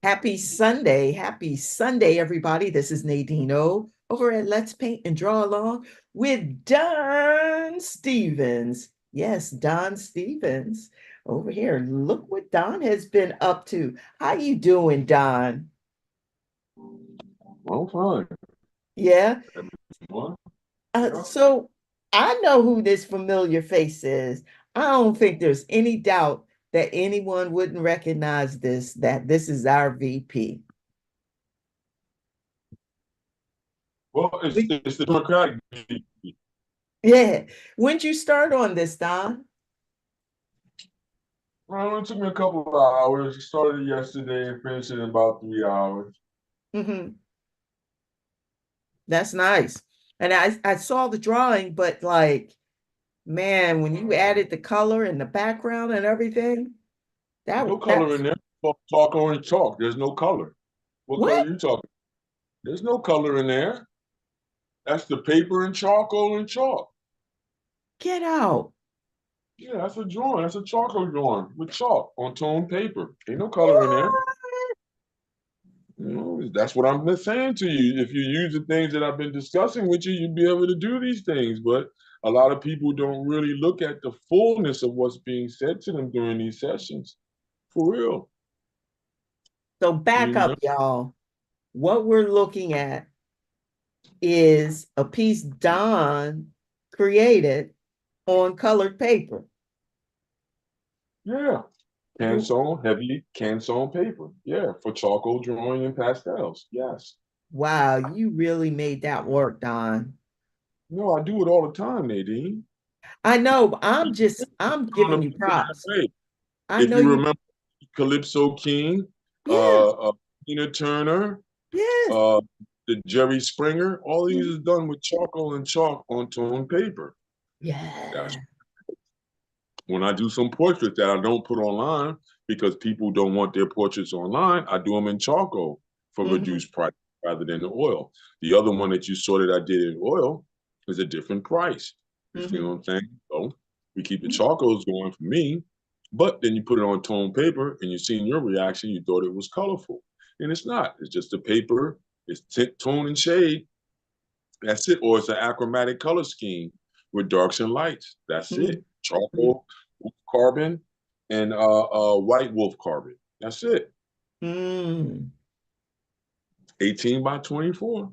Happy Sunday. Happy Sunday, everybody. This is Nadineo over at Let's Paint and Draw Along with Don Stephens. Yes, Don Stephens over here. Look what Don has been up to. How you doing, Don? I'm fine. Yeah. What? So I know who this familiar face is. I don't think there's any doubt that anyone wouldn't recognize that this is our VP. Well, it's the Democratic. Yeah. When'd you start on this, Don? Well, it took me a couple of hours. Started yesterday and finished it in about 3 hours. Hmm. That's nice. And I saw the drawing, but like, man, when you added the color and the background and everything, No color that's in there. Chalk orange chalk. There's no color. What color what? are you talking? There's no color in there. That's the paper and charcoal and chalk. Get out. Yeah, that's a drawing. That's a charcoal drawing with chalk on toned paper. Ain't no color in there. What? That's what I'm saying to you. If you use the things that I've been discussing with you, you'd be able to do these things. But a lot of people don't really look at the fullness of what's being said to them during these sessions. For real. So back You know? up, y'all. What we're looking at is a piece Don created on colored paper. Yeah. Heavy canson paper. Yeah, for charcoal drawing and pastels. Yes. Wow, you really made that work, Don. No, I do it all the time, Nadine. I know, but I'm On a giving you paper that props. way. I If know you you, remember Calypso King, yes, Tina Turner, yes. uh, the Jerry Springer, all these is done with charcoal and chalk on toned paper. Yeah. That's when I do some portraits that I don't put online because people don't want their portraits online. I do them in charcoal for Mm-hmm. reduced price rather than the oil. The other one that you saw that I did in oil is a different price. You see Mm-hmm. what I'm saying? So we keep the charcoals going for me, but then you put it on toned paper and you seen your reaction. You thought it was colorful, and it's not. It's just the paper. It's tone and shade. That's it. Or it's an achromatic color scheme with darks and lights. That's it. Charcoal, carbon, and white wolf carbon. That's it. Mm. 18 by 24.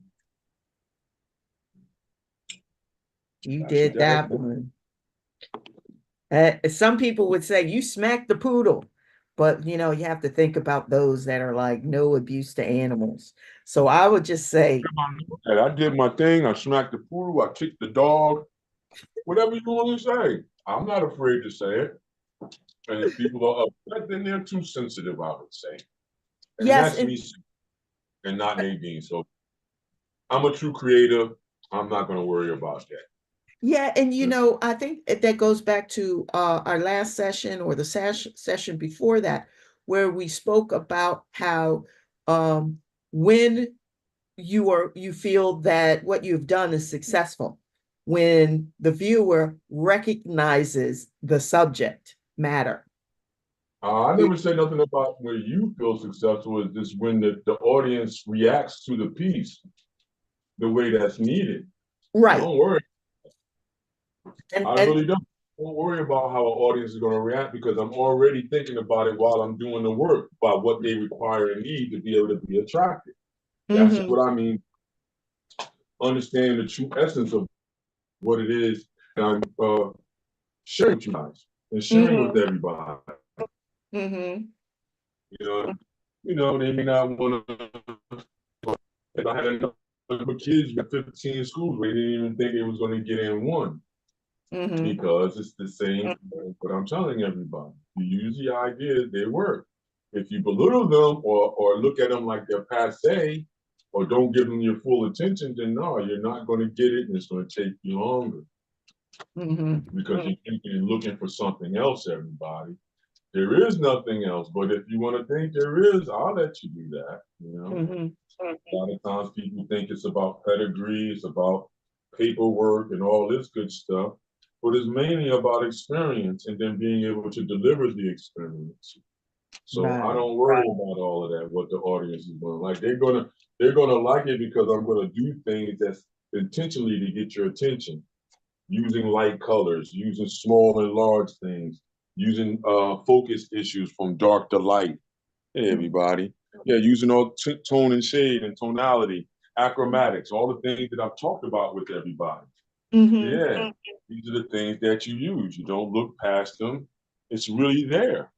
You That's what did that'll that do. one. Some people would say you smacked the poodle, but you know, you have to think about those that are like no abuse to animals. So I would just say, I did my thing. I smacked the poodle. I kicked the dog. Whatever you want to say. I'm not afraid to say it. And if people are upset, then they're too sensitive, I would say. And yes, that's me and not Nadine. So I'm a true creator. I'm not going to worry about that. yeah, and you know, I think that goes back to our last session or the session before that, where we spoke about how when you feel that what you've done is successful, when the viewer recognizes the subject matter. I never say nothing about where you feel successful. Is just when the audience reacts to the piece the way that's needed. Right. Don't worry. And I really don't. Don't worry about how an audience is going to react because I'm already thinking about it while I'm doing the work, about what they require and need to be able to be attracted. That's mhm, what I mean. Understand the true essence of what it is, and I'm sharing with you guys and sharing with mhm, everybody. mhm, You know, they may not want to. If I had enough kids at 15 schools, we didn't even think it was going to get in one mhm, because it's the same. But I'm telling everybody, you use the ideas, they work. If you belittle them or look at them like they're passe or don't give them your full attention, then no, you're not going to get it, and it's going to take you longer mhm, because you're thinking and looking for something else. Everybody, there is nothing else. But if you want to think there is, I'll let you do that. You know. mhm. A lot of times people think it's about pedigree, it's about paperwork and all this good stuff. but it's mainly about experience and then being able to deliver the experience. So I Right. don't worry about all of that, what the audience is going to like. They're gonna like it because I'm gonna do things that's intentionally to get your attention, using light colors, using small and large things, using focus issues from dark to light. Hey everybody. Yeah, using all tone and shade and tonality, achromatics, all the things that I've talked about with everybody. Mm-hmm. Yeah, these are the things that you use. You don't look past them. It's really there.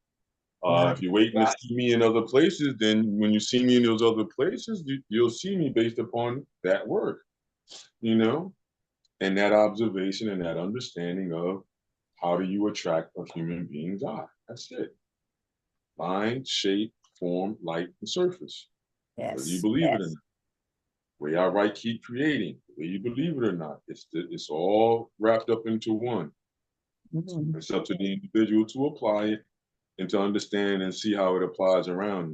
Right. If you're waiting to see me in other places, then when you see me in those other places, you'll see me based upon that work, you know, and that observation and that understanding of how do you attract a human being's eye. That's it. Line, shape, form, light, and surface. Whether you Yes. believe it or not. The way I write, keep creating. Whether you believe it or not. It's all wrapped up into one. Mm-hmm. It's up to the individual to apply it and to understand and see how it applies around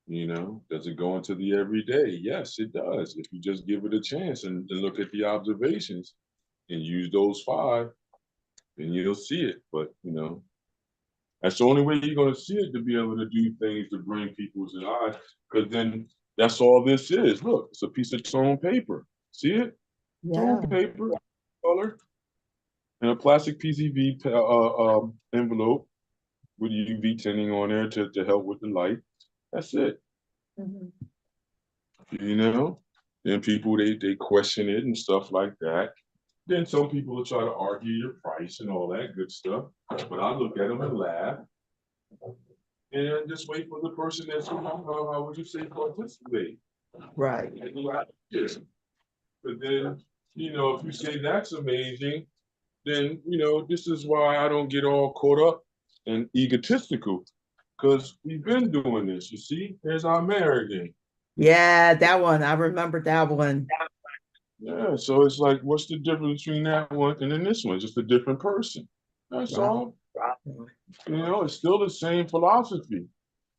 you. You know, does it go into the everyday? Yes, it does. If you just give it a chance and look at the observations and use those five, then you'll see it. But, you know, that's the only way you're going to see it, to be able to do things to bring people's eyes, because then that's all this is. Look, it's a piece of tone paper. See it? Tone Yeah. paper, color, and a plastic PCV envelope with UV tinting on there to help with the light. That's it. Mm-hmm. You know? Then people, they question it and stuff like that. Then some people will try to argue your price and all that good stuff. But I look at them and laugh and just wait for the person that's, how would you say, participate. Right. Yes. But then, you know, if you say that's amazing, then, you know, this is why I don't get all caught up and egotistical, because we've been doing this. You see, there's our mayor again. Yeah, that one. I remember that one. Yeah, so it's like, what's the difference between that one and then this one? Just a different person. That's Right. all. You know, it's still the same philosophy.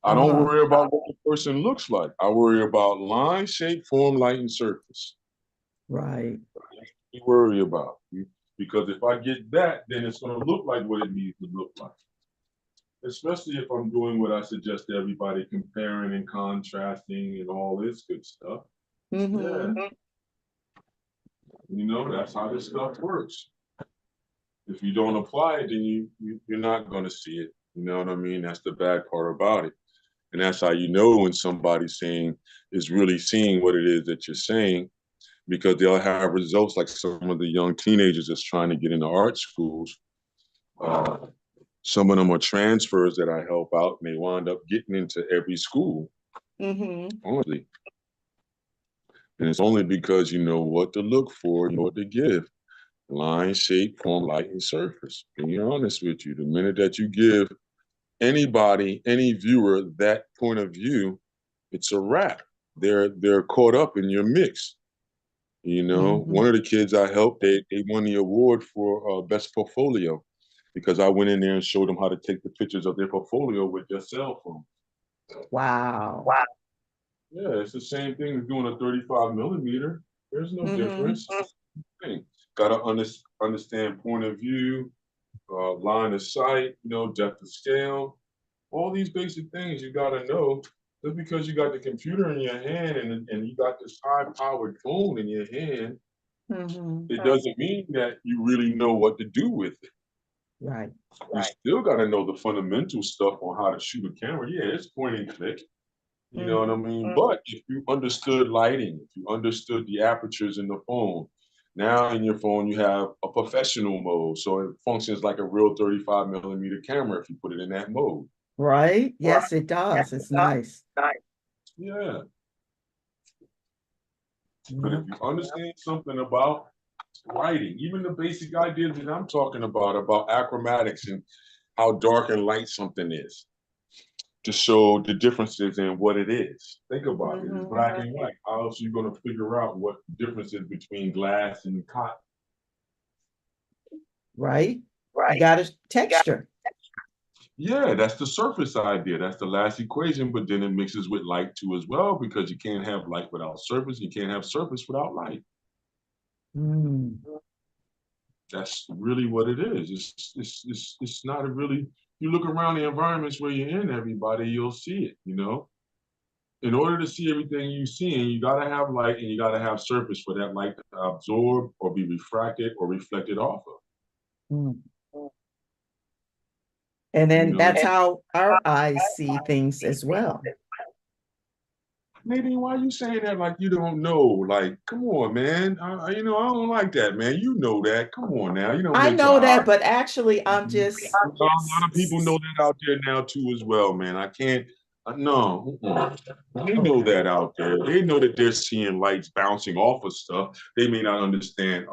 I don't Uh-huh. worry about what the person looks like. I worry about line, shape, form, light, and surface. Right. That's what we worry about. Because if I get that, then it's going to look like what it needs to look like. Especially if I'm doing what I suggest to everybody, comparing and contrasting and all this good stuff. Yeah, Mm-hmm. you know, that's how this stuff works. If you don't apply it, then you're not going to see it. You know what I mean? That's the bad part about it. And that's how you know when somebody's saying is really seeing what it is that you're saying, because they'll have results like some of the young teenagers that's trying to get into art schools. Uh, some of them are transfers that I help out, and they wind up getting into every school, Mm-hmm. honestly. And it's only because you know what to look for, you know what to give. Line, shape, form, light, and surface. Being honest with you, the minute that you give anybody, any viewer, that point of view, it's a wrap. They're caught up in your mix. You know, Mm-hmm. one of the kids I helped, they won the award for best portfolio because I went in there and showed them how to take the pictures of their portfolio with their cell phone. Wow. Yeah, it's the same thing as doing a 35 millimeter. There's no Mm-hmm. difference. Thing. Got to understand point of view, line of sight, you know, depth of scale, all these basic things you got to know. Just because you got the computer in your hand and you got this high-powered phone in your hand, Mm-hmm. it doesn't mean that you really know what to do with it. Right. You still got to know the fundamental stuff on how to shoot a camera. Yeah, it's point and click. You know what I Mm-hmm. mean? But if you understood lighting, if you understood the apertures in the phone, now in your phone you have a professional mode. So it functions like a real 35 millimeter camera if you put it in that mode. Right. Yes, it does. It's nice. Yeah. But if Yeah. you understand something about lighting, even the basic ideas that I'm talking about achromatics and how dark and light something is, to show the differences in what it is. Think about it. It's Mm-hmm. black and white. How else are you going to figure out what the difference is between glass and cotton? Right. You got a texture. Yeah, that's the surface idea. That's the last equation, but then it mixes with light too as well, because you can't have light without surface. You can't have surface without light. Mm. That's really what it is. It's not a really, you look around the environments where you're in, everybody, you'll see it, you know? In order to see everything you see, you gotta have light and you gotta have surface for that light to absorb or be refracted or reflected off of. Mm. And You then know, that's how our eyes see things as well. Nadine, why are you saying that like you don't know? Like, come on, man. You know, I don't like that, man. You know that. Come on now. You don't I make your know eye. that, but actually, I'm just, A lot of people know that out there now too as well, man. I can't. No, they know that out there. They know that they're seeing lights bouncing off of stuff. They may not understand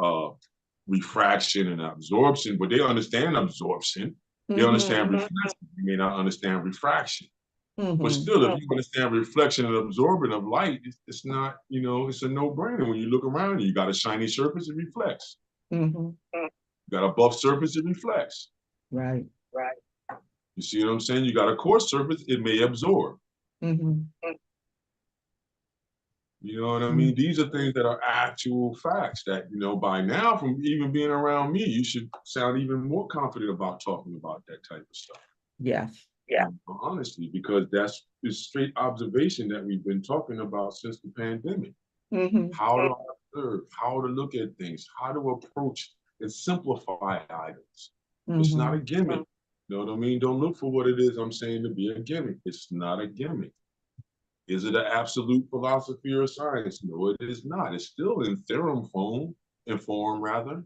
refraction and absorption, but they understand absorption. They understand reflection. They may not understand refraction. But still, if you understand reflection and absorbing of light, it's not, you know, it's a no-brainer. When you look around, you got a shiny surface, it reflects. Mm-hmm. You got a buff surface, it reflects. Right. You see what I'm saying? You got a coarse surface, it may absorb. Mm-hmm. You know what I mean? These are things that are actual facts that, you know, by now, from even being around me, you should sound even more confident about talking about that type of stuff. Yes. Honestly, because that's the straight observation that we've been talking about since the pandemic. Mm-hmm. How to observe, how to look at things, how to approach and simplify items. It's not a gimmick. You know what I mean? Don't look for what it is I'm saying to be a gimmick. It's not a gimmick. Is it an absolute philosophy or science? No, it is not. It's still in form rather.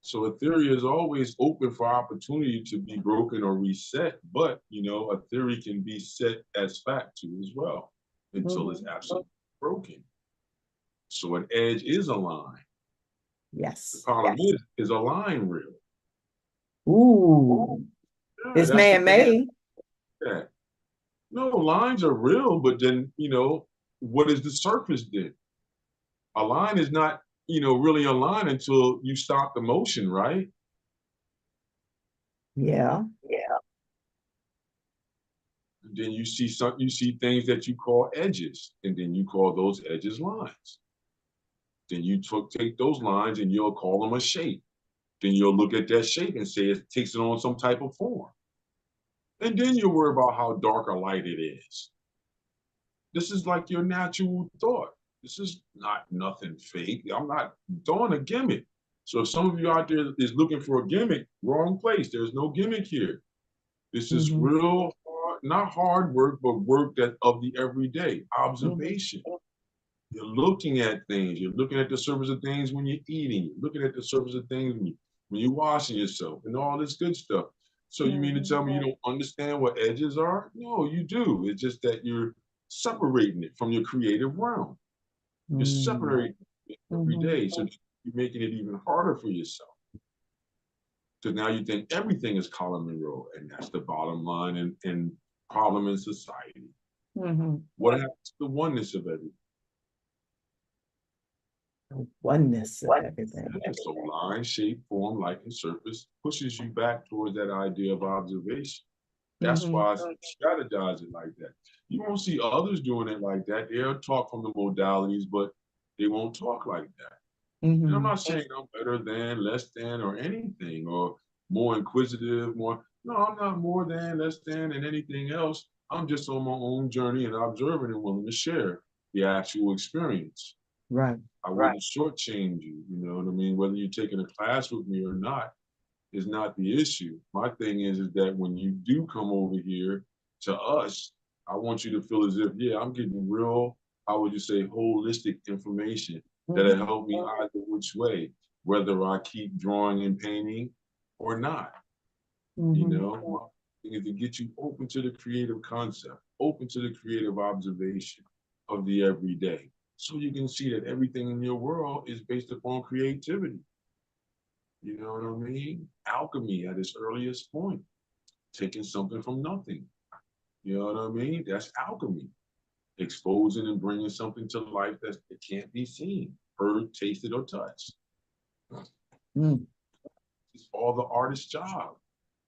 So a theory is always open for opportunity to be broken or reset, but you know, a theory can be set as fact too as well until it's absolutely broken. So an edge is a line. The Yes. problem is a line real? Ooh. Yeah, It's that's the thing. man-made. Yeah. No, lines are real, but then, you know, what is the surface then? A line is not, you know, really a line until you stop the motion, right? Yeah. Then you see things that you call edges, and then you call those edges lines. Then you take those lines and you'll call them a shape. Then you'll look at that shape and say it takes it on some type of form. And then you worry about how dark or light it is. This is like your natural thought. This is not nothing fake. I'm not doing a gimmick. So if some of you out there is looking for a gimmick, wrong place. There's no gimmick here. This is real hard, not hard work, but work that of the everyday observation. You're looking at things. You're looking at the surface of things when you're eating. You're looking at the surface of things when you're washing yourself and all this good stuff. So you mean to tell me you don't understand what edges are? No, you do. It's just that you're separating it from your creative realm. You're separating it every day. So you're making it even harder for yourself. Because now you think everything is column and row, and that's the bottom line and problem in society. What happens to the oneness of everything? Oneness of everything. So line, shape, form, light, and surface pushes you back towards that idea of observation. That's why I strategize it like that. You won't see others doing it like that. They'll talk from the modalities, but they won't talk like that. And I'm not saying I'm better than, less than, or anything, or more inquisitive, more. No, I'm not more than, less than, and anything else. I'm just on my own journey and observing and willing to share the actual experience. Right. I wouldn't shortchange you, you know what I mean? Whether you're taking a class with me or not is not the issue. My thing is that when you do come over here to us, I want you to feel as if, yeah, I'm getting real, how would you say, holistic information that'll help me either which way, whether I keep drawing and painting or not. You know, my thing is to get you open to the creative concept, open to the creative observation of the everyday. So you can see that everything in your world is based upon creativity. You know what I mean? Alchemy at its earliest point, taking something from nothing. You know what I mean? That's alchemy. Exposing and bringing something to life that it can't be seen, heard, tasted, or touched. It's all the artist's job.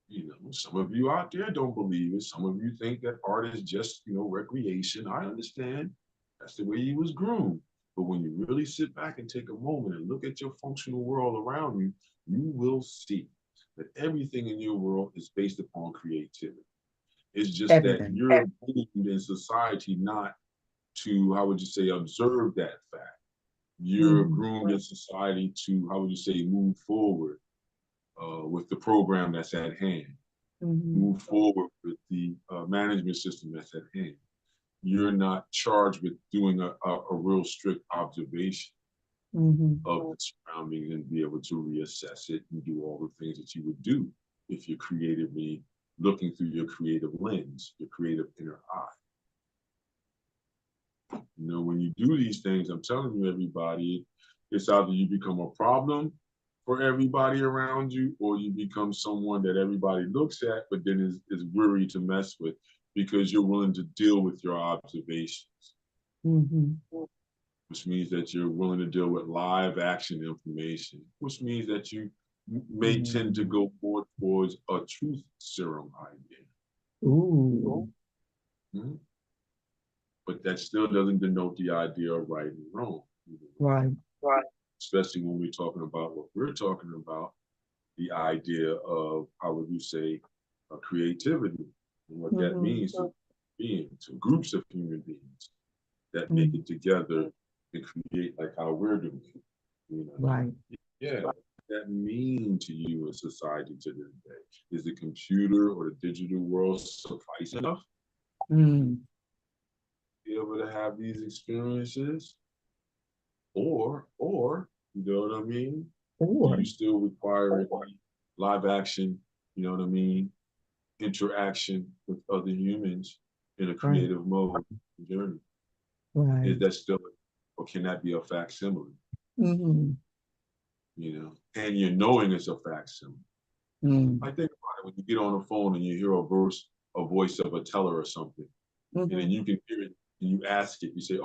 You know, some of you out there don't believe it. Some of you think that art is just, you know, recreation. I understand. That's the way he was groomed. But when you really sit back and take a moment and look at your functional world around you, you will see that everything in your world is based upon creativity. It's just that Everything. you're groomed in society not to, how would you say, observe that fact. You're Mm-hmm. groomed in society to, how would you say, move forward with the program that's at hand, Mm-hmm. move forward with the management system that's at hand. You're not charged with doing a real strict observation Mm-hmm. of the surroundings and be able to reassess it and do all the things that you would do if you're creatively looking through your creative lens, your creative inner eye. You know, when you do these things, I'm telling you, everybody, it's either you become a problem for everybody around you, or you become someone that everybody looks at, but then is weary to mess with because you're willing to deal with your observations, Mm-hmm. which means that you're willing to deal with live action information, which means that you may tend to go more towards a truth serum idea. Ooh. Mhm. But that still doesn't denote the idea of right and wrong. Right. Right. Especially when we're talking about what we're talking about, the idea of, how would you say, creativity, and what that Mm-hmm. means to beings, to groups of human beings that make Mm-hmm. it together and create like how we're doing it. You know? Right. Yeah. What does that mean to you in society to this day? Is the computer or the digital world suffice enough Mm. to be able to have these experiences? You know what I mean? Do Or you still require live action, you know what I mean, interaction with other humans in a right. creative mode journey? Is Right. that still, or can that be a facsimile? Mm-hmm. You know, and you're knowing it's a facsimile. Mm. I think about it when you get on the phone and you hear a voice of a teller or something, and then Mm-hmm. you can hear it and you ask it, you say,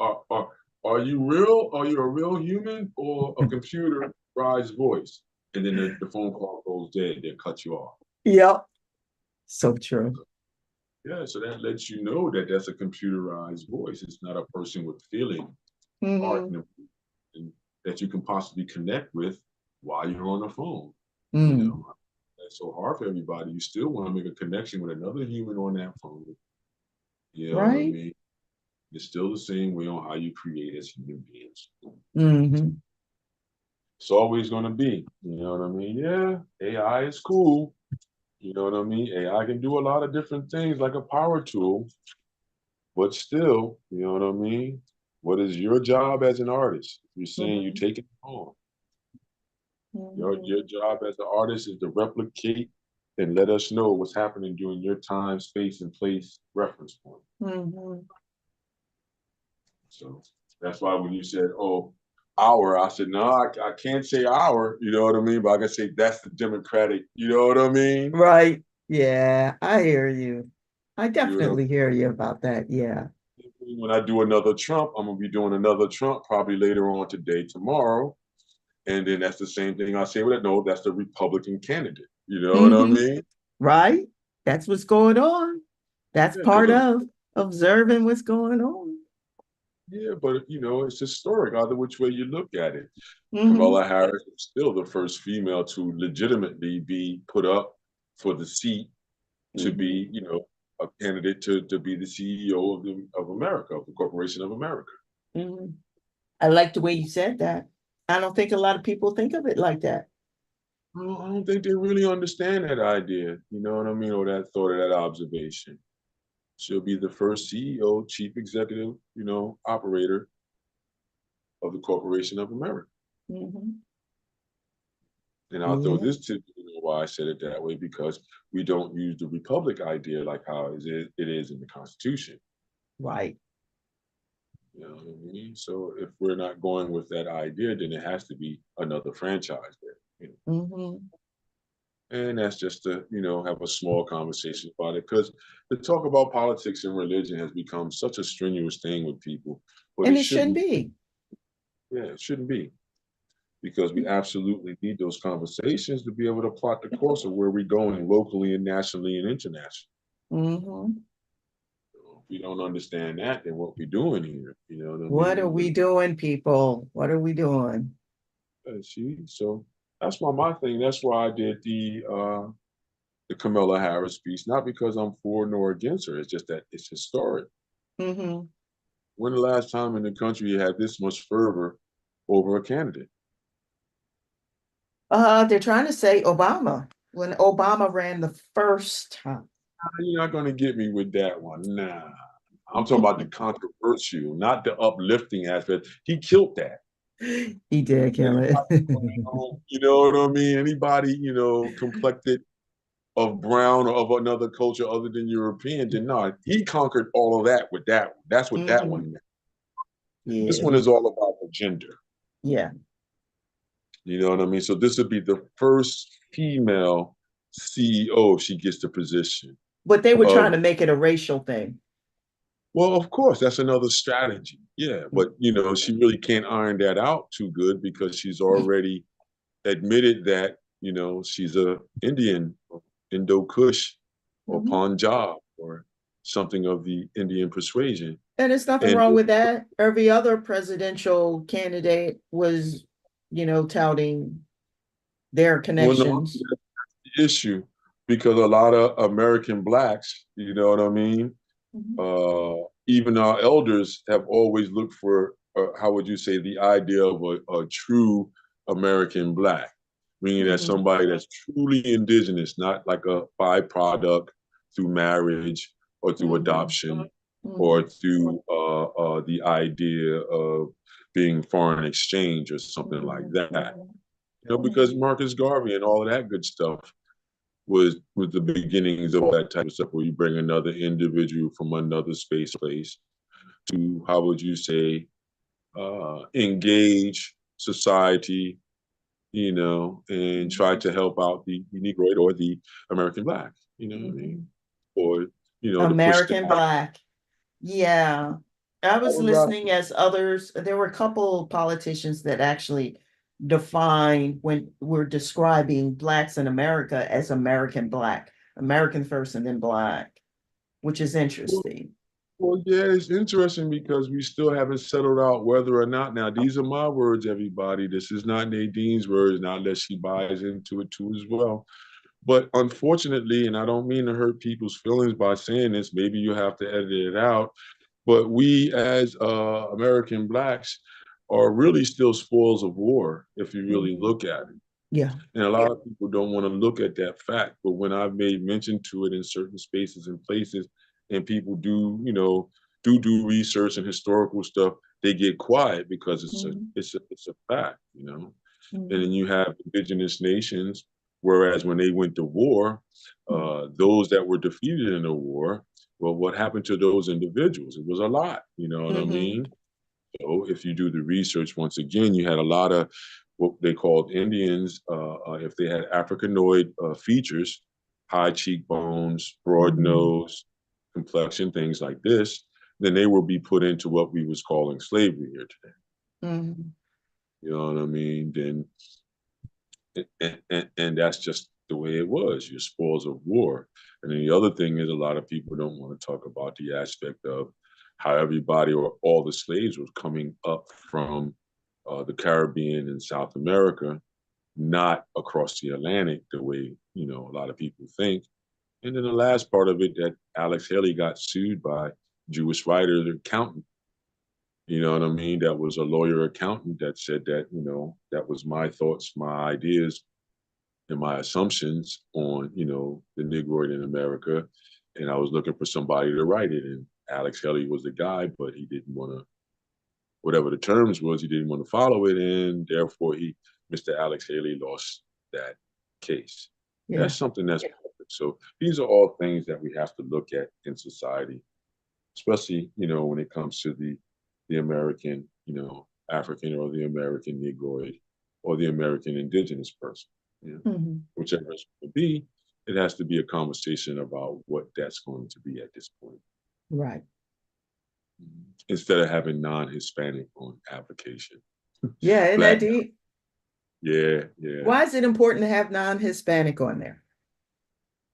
are you real? Are you a real human or a computerized voice? And then the phone call goes dead, they cut you off. Yep. So true. Yeah, so that lets you know that that's a computerized voice. It's not a person with feeling, heart, Mm-hmm. and that you can possibly connect with while you're on the phone. You Mm. know, that's so hard for everybody. You still want to make a connection with another human on that phone. You know what I Right. mean? It's still the same way on how you create as human beings. Mm-hmm. It's always going to be, you know what I mean? Yeah, AI is cool. You know what I mean? AI can do a lot of different things like a power tool, but still, you know what I mean? What is your job as an artist? You're saying you Mm-hmm. take it on. Mm-hmm. Your job as an artist is to replicate and let us know what's happening during your time, space, and place reference point. Mm-hmm. So that's why when you said, oh, hour, I said, no, I can't say hour, you know what I mean? But I can say that's the Democratic, you know what I mean? Right. Yeah, I hear you. I You know, definitely hear you about that. Yeah. when I do another Trump, I'm gonna be doing another Trump probably later on today, tomorrow. And then that's the same thing I say with it. No, that's the Republican candidate. You know what I Mm-hmm. mean? Right. That's what's going on. That's Yeah, part because of observing what's going on. yeah, but you know, it's historic either which way you look at it. Mm-hmm. Kamala Harris is still the first female to legitimately be put up for the seat to Mm-hmm. be, you know, a candidate to be the CEO of America, of the Corporation of America. Mm-hmm. I like the way you said that. I don't think a lot of people think of it like that. Well, I don't think they really understand that idea, you know what I mean, or that thought or that observation. She'll be the first CEO, chief executive, you know, operator of the Corporation of America. Mm-hmm. And I'll throw Yeah. this to you know why I said it that way, because we don't use the republic idea like how it is in the Constitution. Right. You know what I mean? So if we're not going with that idea, then it has to be another franchise there. You know? Mm-hmm. And that's just to, you know, have a small conversation about it. Because to talk about politics and religion has become such a strenuous thing with people, but And it it shouldn't shouldn't, be. yeah, it shouldn't be. Because we absolutely need those conversations to be able to plot the course of where we're going locally and nationally and internationally. Mm-hmm. we don't understand that, then what we doing here? You know what I What are mean? we doing, people? What are we doing? See, so that's my thing. That's why I did the Kamala Harris piece, not because I'm for nor against her. It's just that it's historic. Mm-hmm. When the last time in the country you had this much fervor over a candidate? They're trying to say Obama, when Obama ran the first time. You're not going to get me with that one. Nah. I'm talking about the controversial, not the uplifting aspect. He killed that. He did kill it. Anybody, you know what I mean? Anybody, complected of brown or of another culture other than European did not. He conquered all of that with that one. That's what that Hmm. one meant. This Yeah, one is all about the gender. yeah. You know what I mean? So this would be the first female CEO she gets the position But they were trying of. to make it a racial thing. Well, of course, that's another strategy. Yeah, but she really can't iron that out too good because she's already admitted that she's a Indian, Indo-Kush, or Mhm. Punjab, or something of the Indian persuasion. And there's nothing And wrong with that. Every other presidential candidate was, touting their well, no, connections. that's the issue because a lot of American blacks, you know what I mean, Mhm. even our elders have always looked for, how would you say, the idea of a true American black, meaning that Mhm. somebody that's truly indigenous, not like a byproduct through marriage or through Mhm. adoption or Mhm. through the idea of being foreign exchange or something like Mhm. that. Mhm. Because Mhm. Marcus Garvey and all of that good stuff was the beginnings of all that type of stuff where you bring another individual from another space place to, how would you say, engage society, and try Mhm. to help out the Negroid or the American black, you know what I mean? Mhm. Or, to push them American out. Black. Yeah. I That was was out. listening as others, there were a couple politicians that actually defined when we're describing blacks in America as American Black, American first and then Black, which is interesting. Well, yeah, it's interesting because we still haven't settled out whether or not. Now, these are my words, everybody. This is not Nadine's words, not unless she buys into it too as well. But unfortunately, and I don't mean to hurt people's feelings by saying this, maybe you have to edit it out. But we, as American blacks, are really still spoils of war if you really Mhm. look at it. Yeah. And a lot of people don't want to look at that fact. But when I've made mention to it in certain spaces and places, and people do, do research and historical stuff, they get quiet because Mhm. it's a fact. And then Mhm. you have indigenous nations, whereas when they went to war, Mhm. those that were defeated in the war, well, what happened to those individuals? It was a lot, you know what I Mhm. mean? So if you do the research, once again, you had a lot of what they called Indians, if they had Africanoid features, high cheekbones, broad Mhm. nose, complexion, things like this, then they will be put into what we was calling slavery here today. Mhm. You know what I mean? Then and that's just the way it was. Your spoils of war. And then the other thing is, a lot of people don't want to talk about the aspect of how everybody or all the slaves was coming up from the Caribbean and South America, not across the Atlantic the way a lot of people think. And then the last part of it, that Alex Haley got sued by Jewish writer, the accountant. You know what I mean? That was a lawyer accountant that said that that was my thoughts, my ideas, and my assumptions on, the Negroid in America. And I was looking for somebody to write it. And Alex Haley was the guy, but he didn't want to, whatever the terms was, he didn't want to follow it. And therefore Mr. Alex Haley lost that case. Yeah. That's something that's perfect. So these are all things that we have to look at in society, especially, when it comes to the American, African or the American Negroid or the American indigenous person. Mhm. Whichever it's going to be, it has to be a conversation about what that's going to be at this point. Right. Instead of having non-Hispanic on application. Yeah, and that Black, deep. yeah, yeah. Why is it important to have non-Hispanic on there?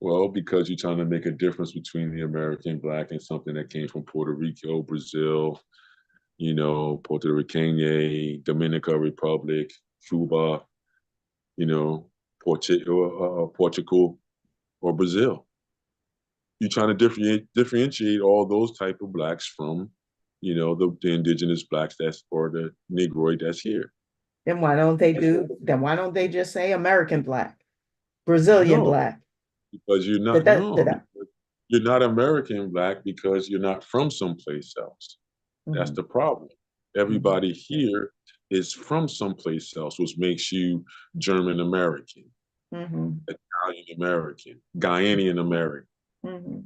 Well, because you're trying to make a difference between the American black and something that came from Puerto Rico, Brazil, Puerto Rican, Dominican Republic, Cuba, you know, Portugal or Brazil. You're trying to differentiate all those type of blacks from, the indigenous blacks or the Negroid that's here. Then why don't they just say American black, Brazilian No, black? because you're Da, not, da, da, no, da. because you're not American black because you're not from someplace else. That's Mhm, the problem. mhm, Everybody here is from someplace else, which makes you German American, mhm, Italian American, Guyanian American. mhm.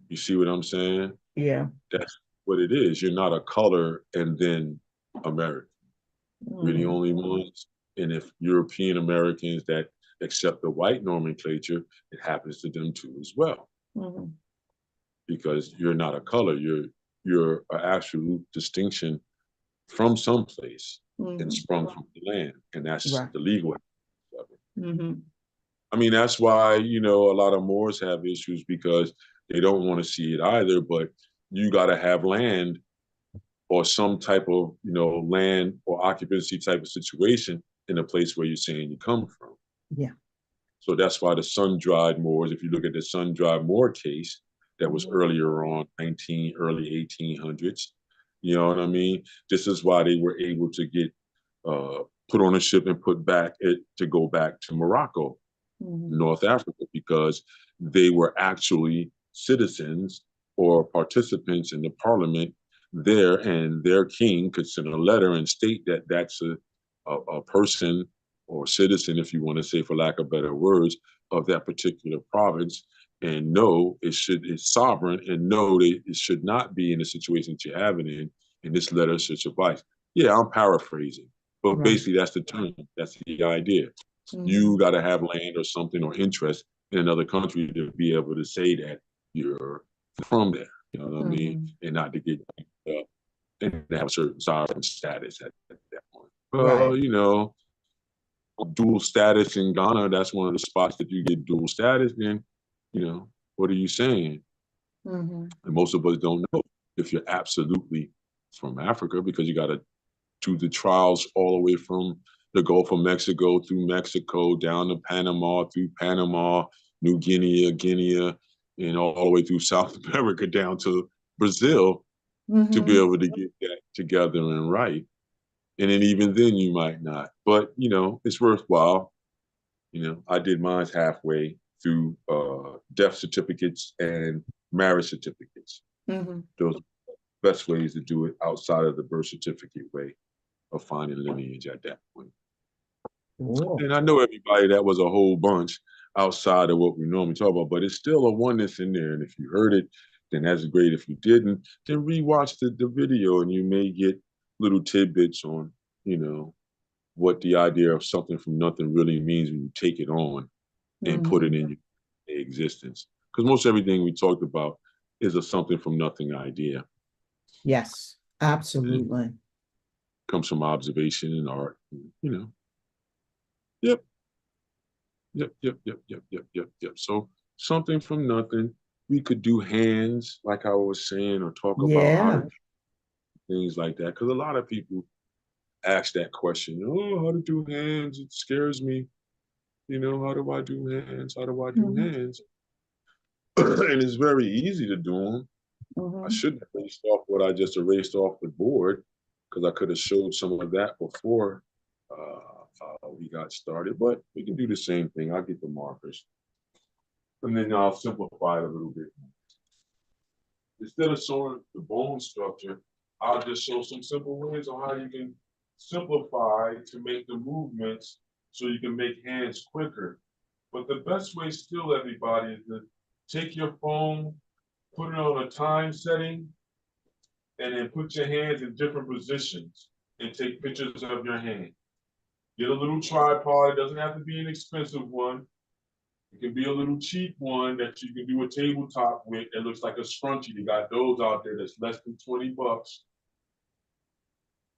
You see what I'm saying? Yeah. That's what it is. You're not a color and then American. We're the Mhm, only ones. And if European Americans that accept the white nomenclature, it happens to them too as well. mhm, Because you're not a color. You're an actual distinction from someplace and mhm. sprung from the land. And that's Right. the legal of it. Mhm, I mean, that's why, a lot of Moors have issues because they don't want to see it either, but you got to have land or some type of, land or occupancy type of situation in the place where you're saying you come from. yeah. So that's why the sun-dried Moors, if you look at the sun-dried Moor case that was Mhm, earlier on, early 1800s, you know what I mean? This is why they were able to get put on a ship and to go back to Morocco, mhm, North Africa, because they were actually citizens or participants in the parliament there, and their king could send a letter and state that that's a person or citizen, if you want to say, for lack of better words, of that particular province, and no, it's sovereign, and no, it should not be in the situation that you're having and this letter should suffice. Yeah, I'm paraphrasing, but right. basically that's the term, that's the idea. Mhm, You got to have land or something or interest in another country to be able to say that you're from there. You know what I mean? mhm. And not to get and have a certain sovereign status at that point. Well, Right. dual status in Ghana, that's one of the spots that you get dual status in. What are you saying? Mhm, And most of us don't know if you're absolutely from Africa because you got to do the trials all the way from the Gulf of Mexico through Mexico down to Panama, through Panama, New Guinea, and all the way through South America down to Brazil to be mhm. able to get that together and right. And then even then you might not. But, it's worthwhile. I did mine halfway through death certificates and marriage certificates. Mhm. Those are the best ways to do it outside of the birth certificate way of finding lineage at that point. Cool. And I know everybody that was a whole bunch outside of what we normally talk about, but it's still a oneness in there. And if you heard it, then that's great. If you didn't, then rewatch the video and you may get little tidbits on, what the idea of something from nothing really means when you take it on and put it Mhm. in your existence. Because most everything we talked about is a something from nothing idea. Yes, And it absolutely. comes from observation and art. Yep, yep. So something from nothing. We could do hands, like I was saying, or talk about how to Yeah. do things like that. Because a lot of people ask that question. Oh, how to do hands? It scares me. How do I do hands? How do I do Mhm, hands? And it's very easy to do them. I mhm. shouldn't have erased off what I just erased off the board because I could have showed some of that before we got started. But we can do the same thing. I'll get the markers. And then I'll simplify it a little bit. Instead of showing the bone structure, I'll just show some simple ways on how you can simplify to make the movements so you can make hands quicker. But the best way still, everybody, is to take your phone, put it on a time setting, and then put your hands in different positions and take pictures of your hand. Get a little tripod. It doesn't have to be an expensive one. It can be a little cheap one that you can do a tabletop with that looks like a scrunchie. You got those out there that's less than 20 bucks.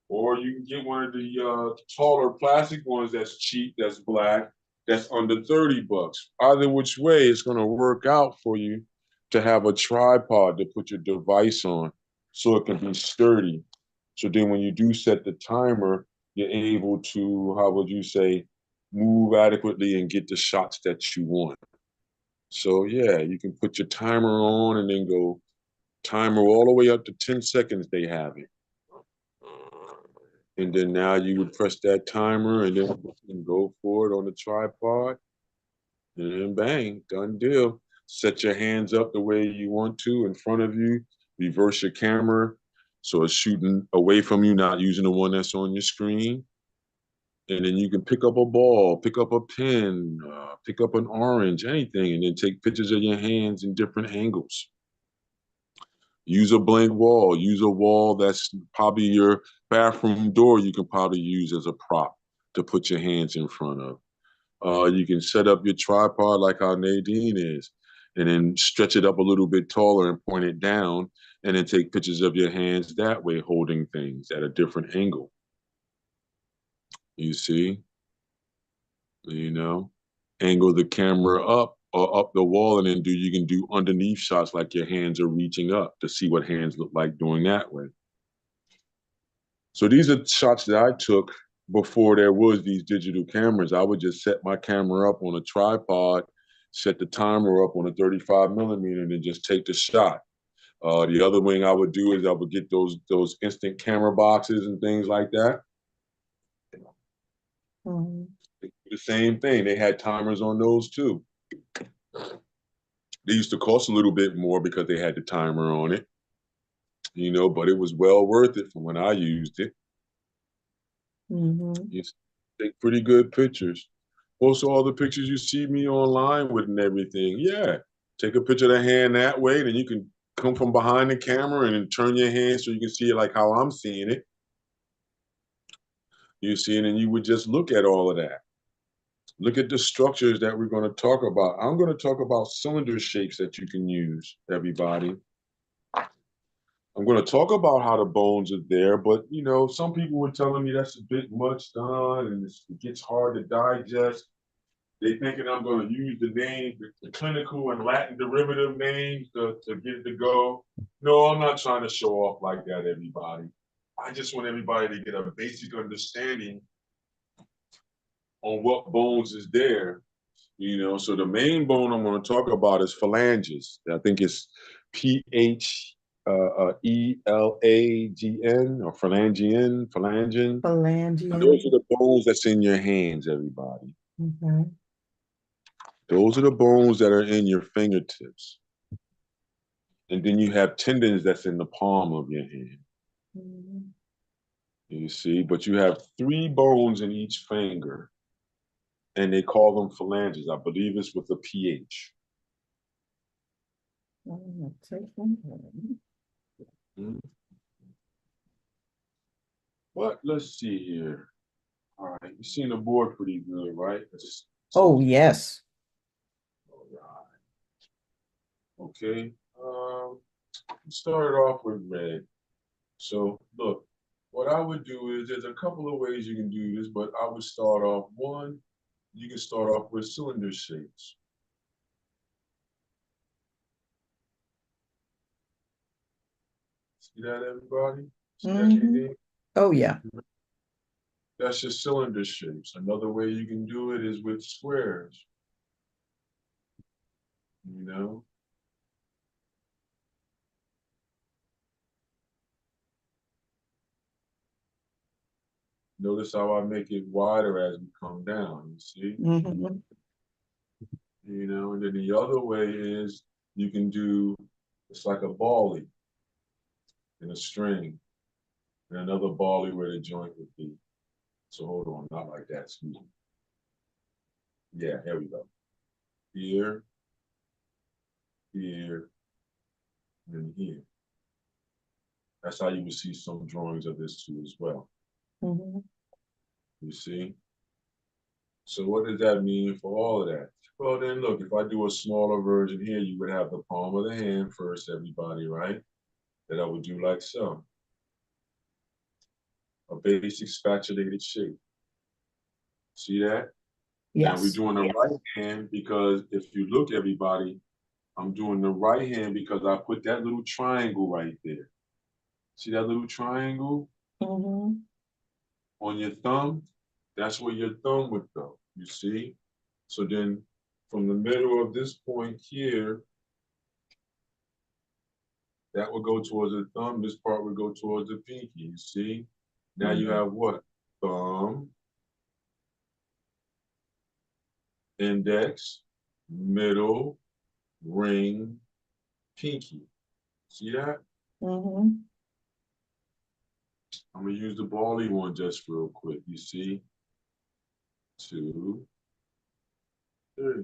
Or you can get one of the taller plastic ones that's cheap, that's black, that's under 30 bucks. Either which way, it's going to work out for you to have a tripod to put your device on so it can be sturdy. So then when you do set the timer, you're able to, how would you say, move adequately and get the shots that you want. So yeah, you can put your timer on and then go timer all the way up to 10 seconds, they have it. And then now you would press that timer and then go for it on the tripod. And then bang, done deal. Set your hands up the way you want to in front of you. Reverse your camera so it's shooting away from you, not using the one that's on your screen. And then you can pick up a ball, pick up a pen, pick up an orange, anything, and then take pictures of your hands in different angles. Use a blank wall. Use a wall that's probably your bathroom door you can probably use as a prop to put your hands in front of. You can set up your tripod like how Nadine is, and then stretch it up a little bit taller and point it down, and then take pictures of your hands that way, holding things at a different angle. You see, you know, angle the camera up or up the wall, and then you can do underneath shots like your hands are reaching up to see what hands look like doing that way. So these are shots that I took before there was these digital cameras. I would just set my camera up on a tripod, set the timer up on a 35 millimeter, and then just take the shot. The other thing I would do is I would get those instant camera boxes and things like that. Mm-hmm. The same thing. They had timers on those too. They used to cost a little bit more because they had the timer on it, but it was well worth it from when I used it. Mm-hmm. You take pretty good pictures. Also, all the pictures you see me online with and everything, yeah. Take a picture of the hand that way, then you can come from behind the camera and then turn your hand so you can see it like how I'm seeing it. You see it, and you would just look at all of that. Look at the structures that we're going to talk about. I'm going to talk about cylinder shapes that you can use, everybody. I'm going to talk about how the bones are there, but some people were telling me that's a bit much done and it gets hard to digest. They thinking I'm going to use the name, the clinical and Latin derivative names to get it to go. No, I'm not trying to show off like that, everybody. I just want everybody to get a basic understanding on what bones is there. So the main bone I'm going to talk about is phalanges. I think it's PHELAGN or phalangian. Now, those Phalangian. are the bones that's in your hands, everybody. Mm-hmm. Those are the bones that are in your fingertips. And then you have tendons that's in the palm of your hand. Mm-hmm. You see, but you have 3 bones in each finger. And they call them phalanges. I believe it's with a PH. Mm-hmm. But let's see here. All right, you've seen the board pretty good, right? Oh, yes. All right. Okay. Start off with red. So look, what I would do is there's a couple of ways you can do this, but I would start off one. You can start off with cylinder shapes. See that, everybody? See that, Mm-hmm. Nadine? Oh, yeah. That's just cylinder shapes. Another way you can do it is with squares. You know, notice how I make it wider as we come down. You see? Mm-hmm. And then the other way is you can do it's like a bally in a string, and another bally where the joint would be. So hold on, not like that. Excuse me. Yeah, here we go. Here, here, and here. That's how you would see some drawings of this too as well. Mm-hmm. You see? So what does that mean for all of that? Well, then look, if I do a smaller version here, you would have the palm of the hand first, everybody, right? That I would do like so. A basic spatulated shape. See that? Now we're Yes. doing the right hand because if you look, everybody, I'm doing the right hand because I put that little triangle right there. See that little triangle Mm-hmm. on your thumb? That's where your thumb would go, you see? So then from the middle of this point here, that would go towards the thumb. This part would go towards the pinky, you see? Now you Mm-hmm. have what? Thumb, index, middle, ring, pinky. See that? Mm-hmm. I'm gonna use the bally one just real quick. You see? 2, 3.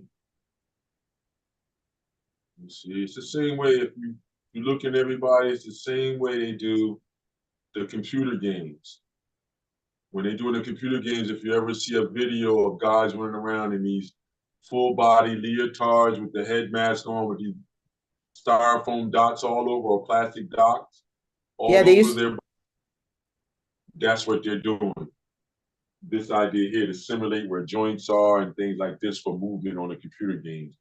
You see? It's the same way if you look at everybody, it's the same way they do the computer games. When they do the computer games, if you ever see a video of guys running around in these full body leotards with the head mask on with these styrofoam dots all over or plastic dots Yeah, all they over used. their, that's what they're doing. This idea here to simulate where joints are and things like this for movement on the computer games.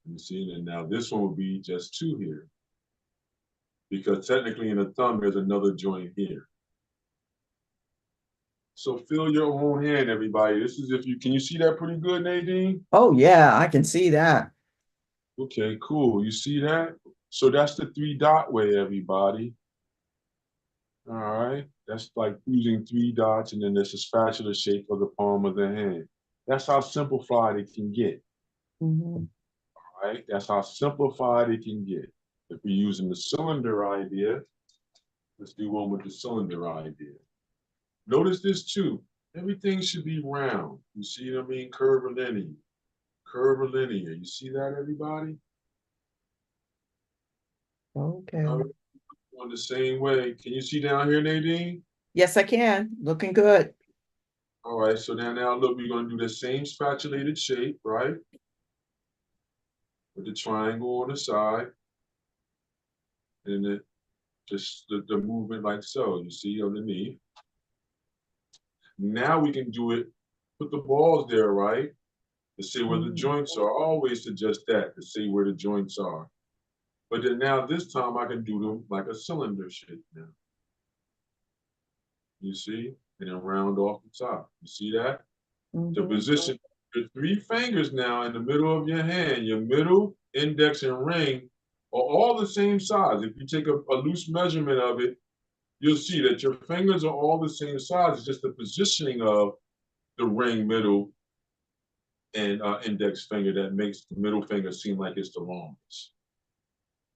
You see, and now this one would be just 2 here. Because technically in the thumb, there's another joint here. So feel your own hand, everybody. This is if you, can you see that pretty good, Nadine? Oh yeah, I can see that. Okay, cool. You see that? So that's the 3-dot way, everybody. All right. That's like using 3 dots and then there's a spatula shape of the palm of the hand. That's how simplified it can get. Mm-hmm. Right? That's how simplified it can get. If we're using the cylinder idea, let's do one with the cylinder idea. Notice this too. Everything should be round. You see what I mean? Curvilinear. Curvilinear. You see that, everybody? Okay. All right. On the same way. Can you see down here, Nadine? Yes, I can. Looking good. All right. So now look, we're going to do the same spatulated shape, right? With the triangle on the side. And just the movement like so. You see underneath. Now we can do it, put the balls there, right? To see where the Mm-hmm. joints are. I always suggest that, to see where the joints are. But then now this time I can do them like a cylinder shape now. You see? And then round off the top. You see that? To Mm-hmm. position your 3 fingers now in the middle of your hand, your middle, index, and ring are all the same size. If you take a loose measurement of it, you'll see that your fingers are all the same size. It's just the positioning of the ring, middle, and index finger that makes the middle finger seem like it's the longest.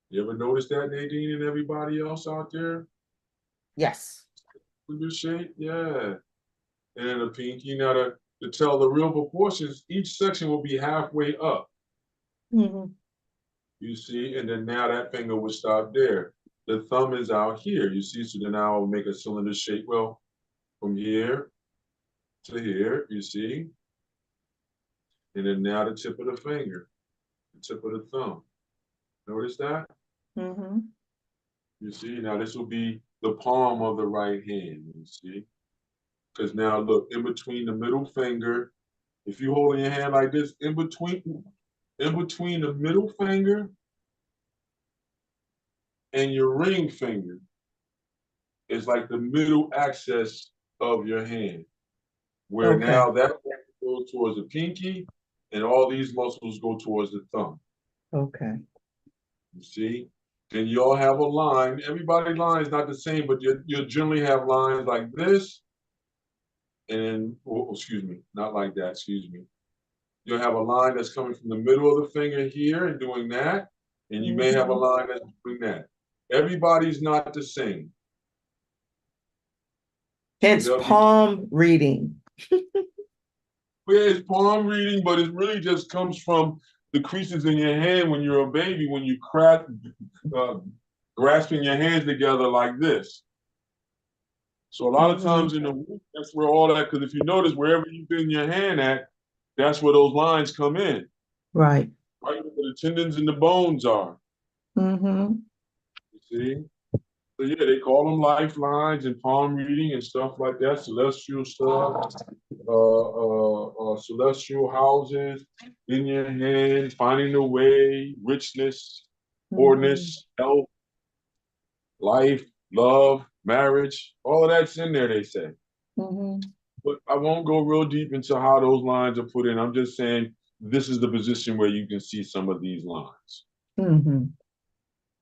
You ever notice that, Nadine, and everybody else out there? Yes. Finger shape? Yeah. And then the pinky. Now, to tell the real proportions, each section will be halfway up. Mm-hmm. You see? And then now that finger will stop there. The thumb is out here, you see? So then now I'll make a cylinder shape. Well, from here to here, you see? And then now the tip of the finger, the tip of the thumb. Notice that? Mm-hmm. You see? Now this will be the palm of the right hand, you see? Because now look, in between the middle finger, if you hold in your hand like this, in between the middle finger and your ring finger is like the middle axis of your hand, where Okay. now that goes towards the pinky and all these muscles go towards the thumb. Okay. You see? Then you all have a line. Everybody's line is not the same, but you'll generally have lines like this. And then, oh, excuse me, not like that, excuse me. You'll have a line that's coming from the middle of the finger here and doing that. And you may have a Mm-hmm. line that's doing that. Everybody's not the same. So Hence there'll be, palm reading. yeah, it's palm reading, but it really just comes from the creases in your hand when you're a baby, when you uh, grasping your hands together like this. So a lot of Mm-hmm. times in the week, that's where all that, because if you notice, wherever you bend your hand at, that's where those lines come in, Right. right where the tendons and the bones are. Mm-hmm. You see? So yeah, they call them lifelines and palm reading and stuff like that, celestial stuff, celestial houses in your hand, finding the way, richness, Mhm. poorness, health, life, love, marriage, all of that's in there, they say. Mhm. But I won't go real deep into how those lines are put in. I'm just saying this is the position where you can see some of these lines. Mhm.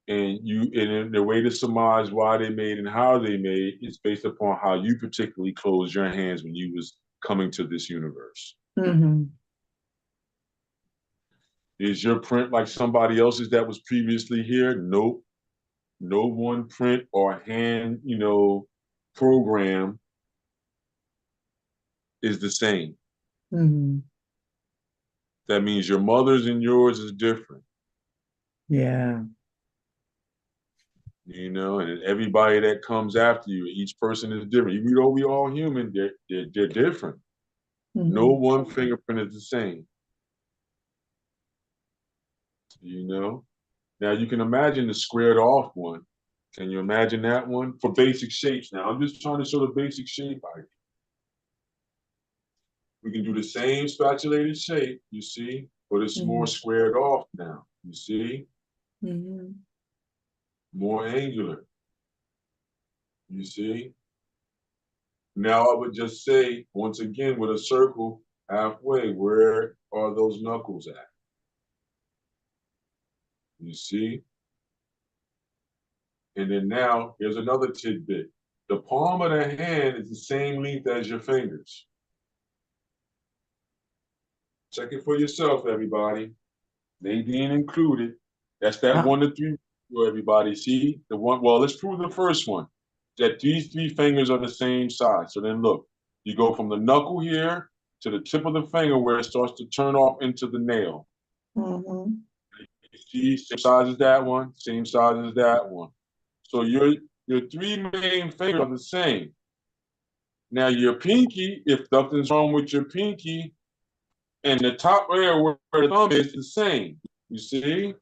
And the way to surmise why they made and how they made is based upon how you particularly closed your hands when you was coming to this universe. Mhm. Is your print like somebody else's that was previously here? Nope. No one print or hand, program is the same. Mhm. That means your mother's and yours is different, Yeah. and everybody that comes after you, each person is different. Even though we all human, they're different. No Mhm. one fingerprint is the same, you know? Now you can imagine the squared off one. Can you imagine that one? For basic shapes now. I'm just trying to show the basic shape idea. We can do the same spatulated shape, you see, but it's more Mhm. squared off now, you see? Mhm. More angular, you see? Now I would just say, once again, with a circle halfway, where are those knuckles at? You see? And then now, here's another tidbit. The palm of the hand is the same length as your fingers. Check it for yourself, everybody. Nadine included. That's that Ah. 1 to 3 for everybody. See? The one, well, let's prove the first one. That these 3 fingers are the same size. So then look, you go from the knuckle here to the tip of the finger where it starts to turn off into the nail. Mhm. You see, same size as that one, same size as that one. So your 3 main fingers are the same. Now your pinky, if nothing's wrong with your pinky, and the top area where the thumb is the same. You see?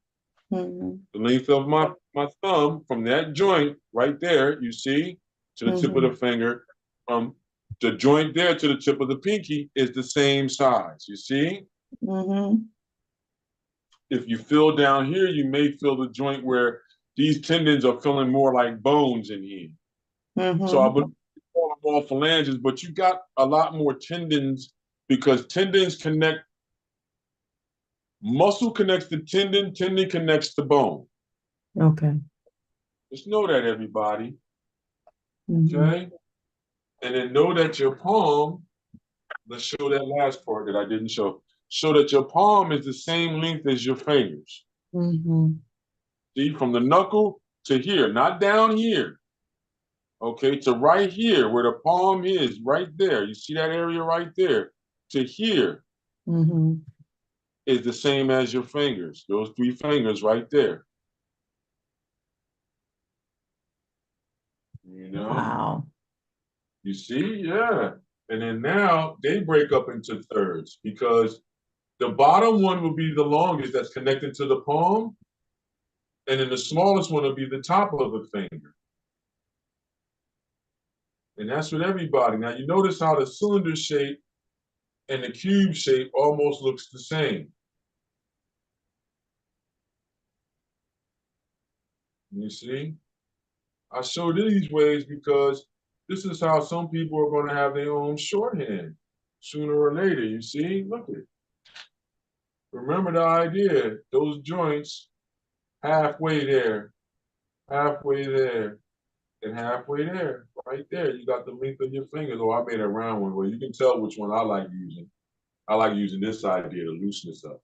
Mhm. The length of my thumb from that joint right there, you see, to the tip of the Mhm. finger, from the joint there to the tip of the pinky is the same size. You see? Mhm. If you feel down here, you may feel the joint where these tendons are feeling more like bones in here. So I Mhm. would call them all phalanges, but you got a lot more tendons because tendons connect, muscle connects to tendon, tendon connects to bone. Okay. Just know that, everybody. Mhm. Okay? And then know that your palm, let's show that last part that I didn't show. Show that your palm is the same length as your fingers. Mhm. See, from the knuckle to here, not down here. Okay, to right here where the palm is, right there. You see that area right there? To here Mhm. is the same as your fingers, those 3 fingers right there. You know? Wow. You see? Yeah. And then now they break up into thirds because the bottom one will be the longest that's connected to the palm, and then the smallest one will be the top of the finger. And that's with everybody. Now you notice how the cylinder shape and the cube shape almost looks the same. You see? I show these ways because this is how some people are going to have their own shorthand sooner or later. You see? Look at it. Remember the idea. Those joints halfway there, halfway there, and halfway there. Right there. You got the length of your fingers. Oh, I made a round one. Well, you can tell which one I like using. I like using this idea, the looseness of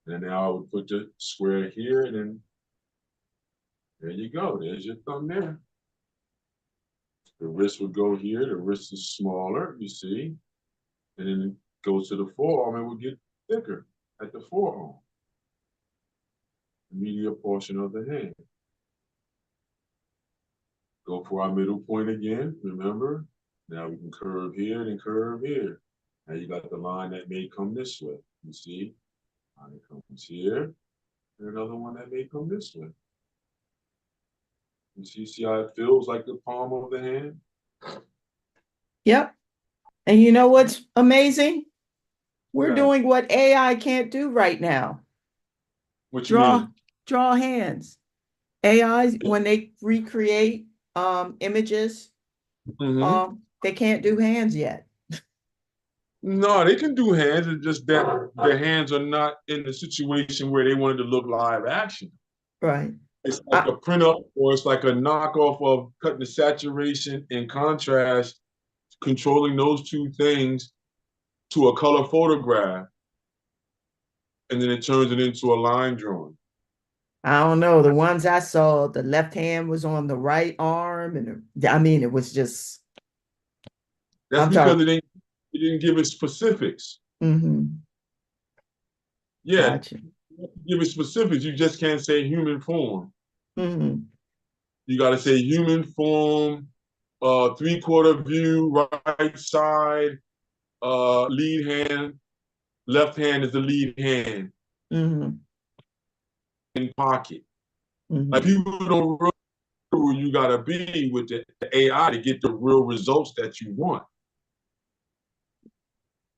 it. And now I would put the square here, and then there you go. There's your thumb there. The wrist would go here. The wrist is smaller, you see. And then it goes to the forearm and will get thicker at the forearm, the medial portion of the hand. Go for our middle point again, remember? Now we can curve here and curve here. Now you got the line that may come this way, you see? Line comes here, and another one that may come this way. You see how it feels like the palm of the hand? Yep. And you know what's amazing? We're Yeah. doing what AI can't do right now. What you Draw, mean? draw hands. AI, when they recreate images, Mm-hmm. they can't do hands yet. No, they can do hands. It's just that the hands are not in the situation where they wanted to look live action. Right. It's like I, a print up or it's like a knockoff of cutting the saturation and contrast, controlling those two things to a color photograph, and then it turns it into a line drawing. I don't know. The ones I saw, the left hand was on the right arm, and I mean, it was just. That's I'm because talking. it didn't give it specifics. Mm-hmm. Yeah, Gotcha. give it specifics. You just can't say human form. Mm-hmm. You got to say human form, 3/4 view, right side, lead hand, left hand is the lead hand Mm-hmm. in pocket. Like Mm-hmm. people don't really know who you got to be with the AI to get the real results that you want.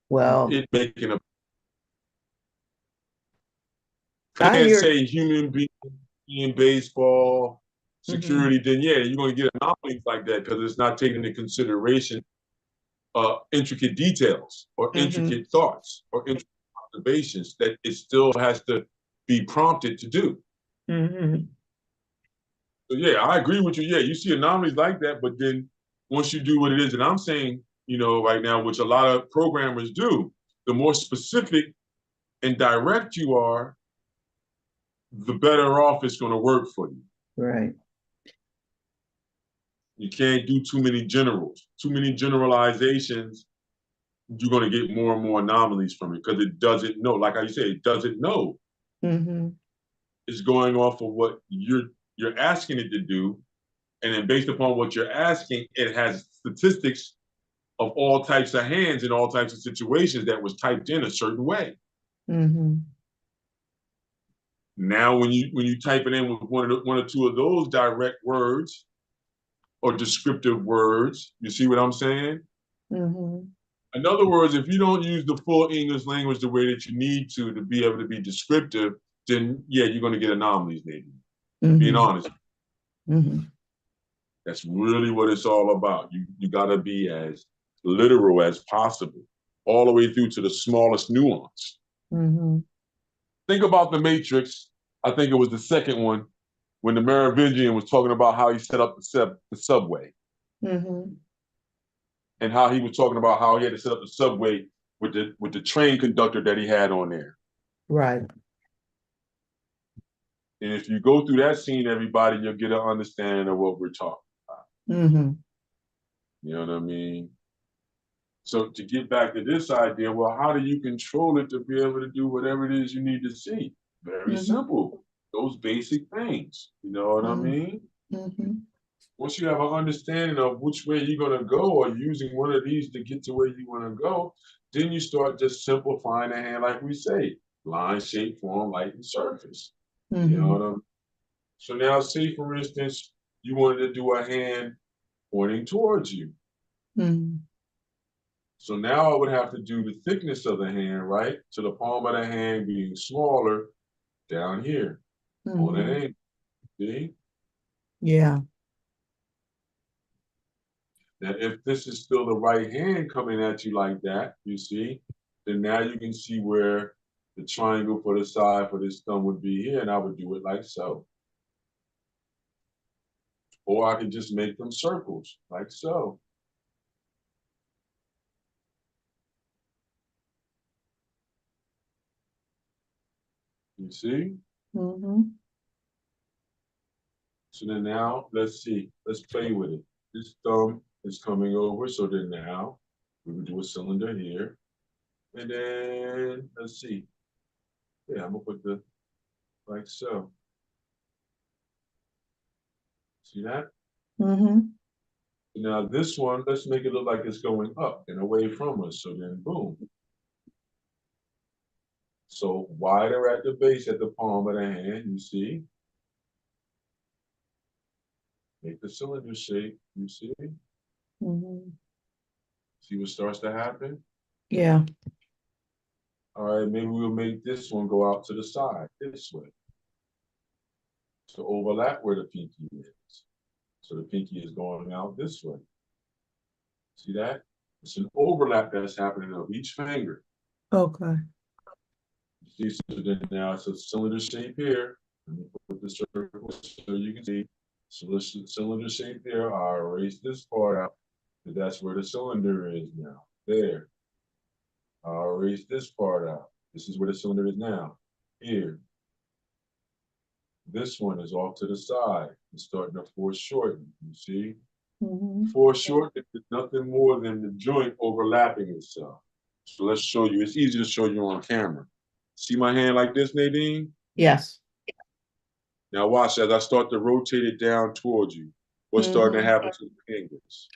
Well, It making a I can't hear. say human being in baseball Mm-hmm. security, then yeah, you're going to get anomalies like that because it's not taking into consideration intricate details or Mm-hmm. intricate thoughts or intricate observations that it still has to be prompted to do. Mm-hmm. So yeah, I agree with you. Yeah, you see anomalies like that, but then once you do what it is that I'm saying, right now, which a lot of programmers do, the more specific and direct you are, the better off it's going to work for you. Right. You can't do too many generals, too many generalizations. You're going to get more and more anomalies from it because it doesn't know. Like I say, it doesn't know. Mm-hmm. It's going off of what you're asking it to do, and then based upon what you're asking, it has statistics of all types of hands in all types of situations that was typed in a certain way. Mm-hmm. Now, when you type it in with one or two of those direct words or descriptive words, you see what I'm saying? Mm-hmm. In other words, if you don't use the full English language the way that you need to be able to be descriptive, then yeah, you're going to get anomalies, maybe. Being Mm-hmm. honest, Mm-hmm. that's really what it's all about. You got to be as literal as possible, all the way through to the smallest nuance. Mm-hmm. Think about the Matrix. I think it was the second one when the Merovingian was talking about how he set up the subway Mm-hmm. and how he was talking about how he had to set up the subway with the train conductor that he had on there. Right. And if you go through that scene, everybody, you'll get an understanding of what we're talking about. Mm-hmm. You know what I mean? So to get back to this idea, well, how do you control it to be able to do whatever it is you need to see? Very Mm-hmm. simple. Those basic things. You know what I mean? Mm-hmm. Once you have an understanding of which way you're going to go or using one of these to get to where you want to go, then you start just simplifying the hand, like we say, line, shape, form, light, and surface. You know Mm-hmm. what I mean? So now, say for instance, you wanted to do a hand pointing towards you. Mm-hmm. So now I would have to do the thickness of the hand, right? To the palm of the hand being smaller down here on that Mm-hmm. angle. See? Yeah. Now, if this is still the right hand coming at you like that, you see, then now you can see where the triangle for the side for this thumb would be here, and I would do it like so. Or I can just make them circles, like so. You see? Mm-hmm. So then now, let's see. Let's play with it. This thumb is coming over, so then now we would do a cylinder here. And then, let's see. Yeah, I'm gonna put the, like so. See that? Mm-hmm. Now this one, let's make it look like it's going up and away from us. So then boom. So wider at the base at the palm of the hand, you see? Make the cylinder shape. You see? Mhm. See what starts to happen? Yeah. All right, maybe we'll make this one go out to the side this way to overlap where the pinky is. So the pinky is going out this way. See that? It's an overlap that's happening of each finger. Okay. You see, so then now it's a cylinder shape here. Let me put the circle so you can see. Cylinder shape there. I'll erase this part out. That's where the cylinder is now. There. I'll erase this part out. This is where the cylinder is now. Here. This one is off to the side. It's starting to foreshorten. You see? Mhm. Foreshortening is nothing more than the joint overlapping itself. So let's show you. It's easy to show you on camera. See my hand like this, Nadine? Yes. Now watch as I start to rotate it down towards you. What's starting to Mhm. happen to the fingers?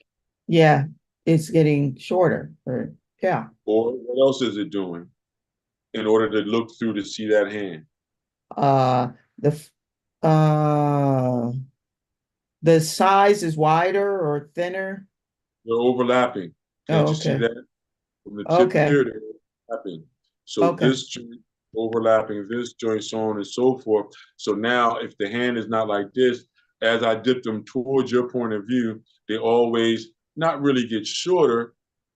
Yeah. It's getting shorter. Or yeah. Or what else is it doing in order to look through to see that hand? Uh the f- uh the size is wider or thinner. They're overlapping. Can't Oh, you see okay. that? From the tip Okay. here, they're overlapping. So Okay. this joint overlapping this joint, so on and so forth. So now if the hand is not like this, as I dip them towards your point of view, they always not really get shorter,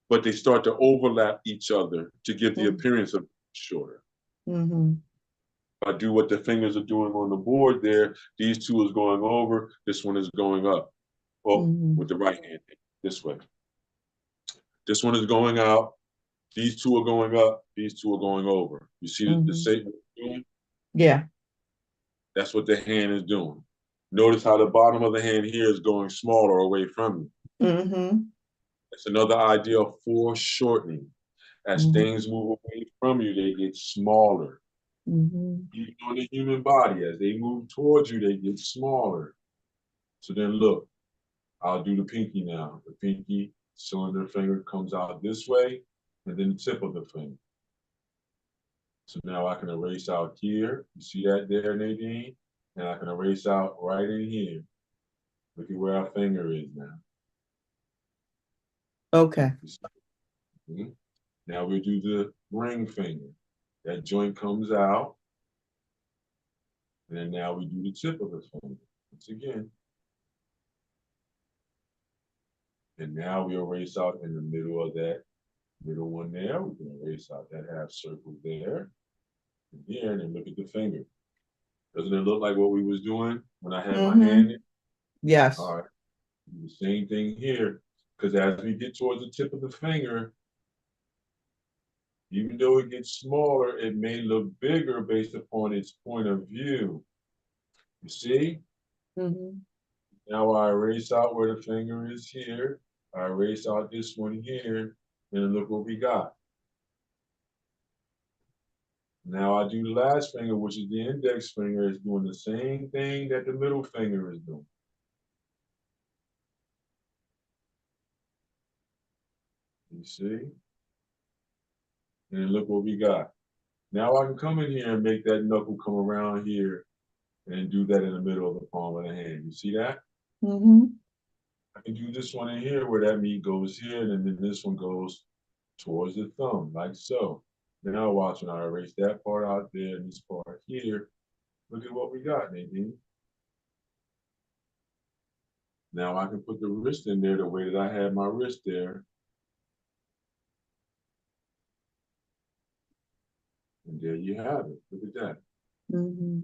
but they start to overlap each other to give the appearance of shorter. Mm-hmm. I do what the fingers are doing on the board there. These two is going over. This one is going up. Oh, Mm-hmm. with the right hand, this way. This one is going out. These two are going up. These two are going over. You see the Mm-hmm. shape? Yeah. That's what the hand is doing. Notice how the bottom of the hand here is going smaller away from you. Mm-hmm. It's another idea of foreshortening. As Mm-hmm. things move away from you, they get smaller. Mm-hmm. Even on the human body, as they move towards you, they get smaller. So then look, I'll do the pinky now. The pinky cylinder finger comes out this way, and then the tip of the finger. So now I can erase out here. You see that there, Nadine? And I can erase out right in here. Look at where our finger is now. Okay. Mhm. Now we do the ring finger. That joint comes out. And then now we do the tip of the finger. Once again. And now we erase out in the middle of that middle one there. We can erase out that half circle there. And here, and then look at the finger. Doesn't it look like what we was doing when I had my Mm-hmm. hand in? Yes. All right. The same thing here. Because as we get towards the tip of the finger, even though it gets smaller, it may look bigger based upon its point of view. You see? Mm-hmm. Now I erase out where the finger is here. I erase out this one here. And look what we got. Now I do the last finger, which is the index finger, is doing the same thing that the middle finger is doing. You see? And look what we got. Now I can come in here and make that knuckle come around here and do that in the middle of the palm of the hand. You see that? Mm-hmm. I can do this one in here where that meat goes here, and then this one goes towards the thumb, like so. Now watch when I erase that part out there and this part here. Look at what we got, Nadine. Now I can put the wrist in there the way that I had my wrist there. And there you have it. Look at that. Mm-hmm.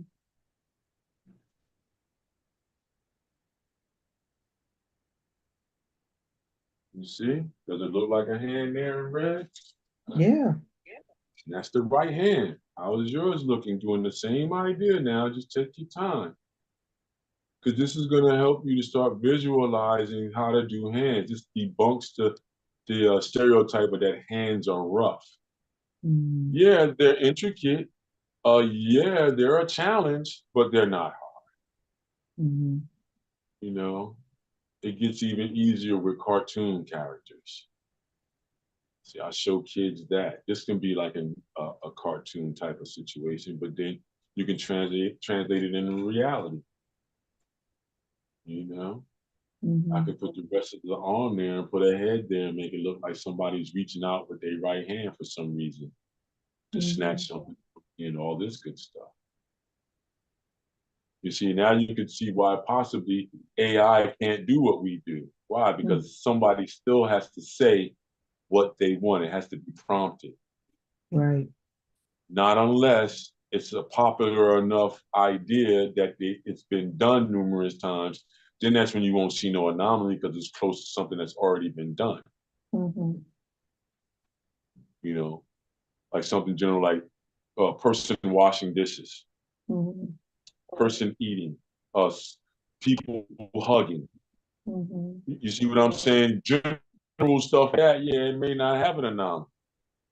You see? Does it look like a hand there in red? Yeah. And that's the right hand. How is yours looking? Doing the same idea now, just take your time. Because this is going to help you to start visualizing how to do hands. This debunks the stereotype of that hands are rough. Mm-hmm. Yeah, they're intricate. Yeah, they're a challenge, but they're not hard. Mm-hmm. You know, it gets even easier with cartoon characters. See, I show kids that this can be like a cartoon type of situation, but then you can translate it into reality. You know. I Mhm. could put the rest of the arm there and put a head there and make it look like somebody's reaching out with their right hand for some reason to snatch Mhm. something and all this good stuff. You see, now you can see why possibly AI can't do what we do. Why? Mm. Because somebody still has to say what they want. It has to be prompted. Right. Not unless it's a popular enough idea that it's been done numerous times. Then that's when you won't see no anomaly because it's close to something that's already been done. Mhm. You know, like something general, like a person washing dishes, Mhm. person eating, us, people hugging. Mhm. You see what I'm saying? General stuff that, yeah, it may not have an anomaly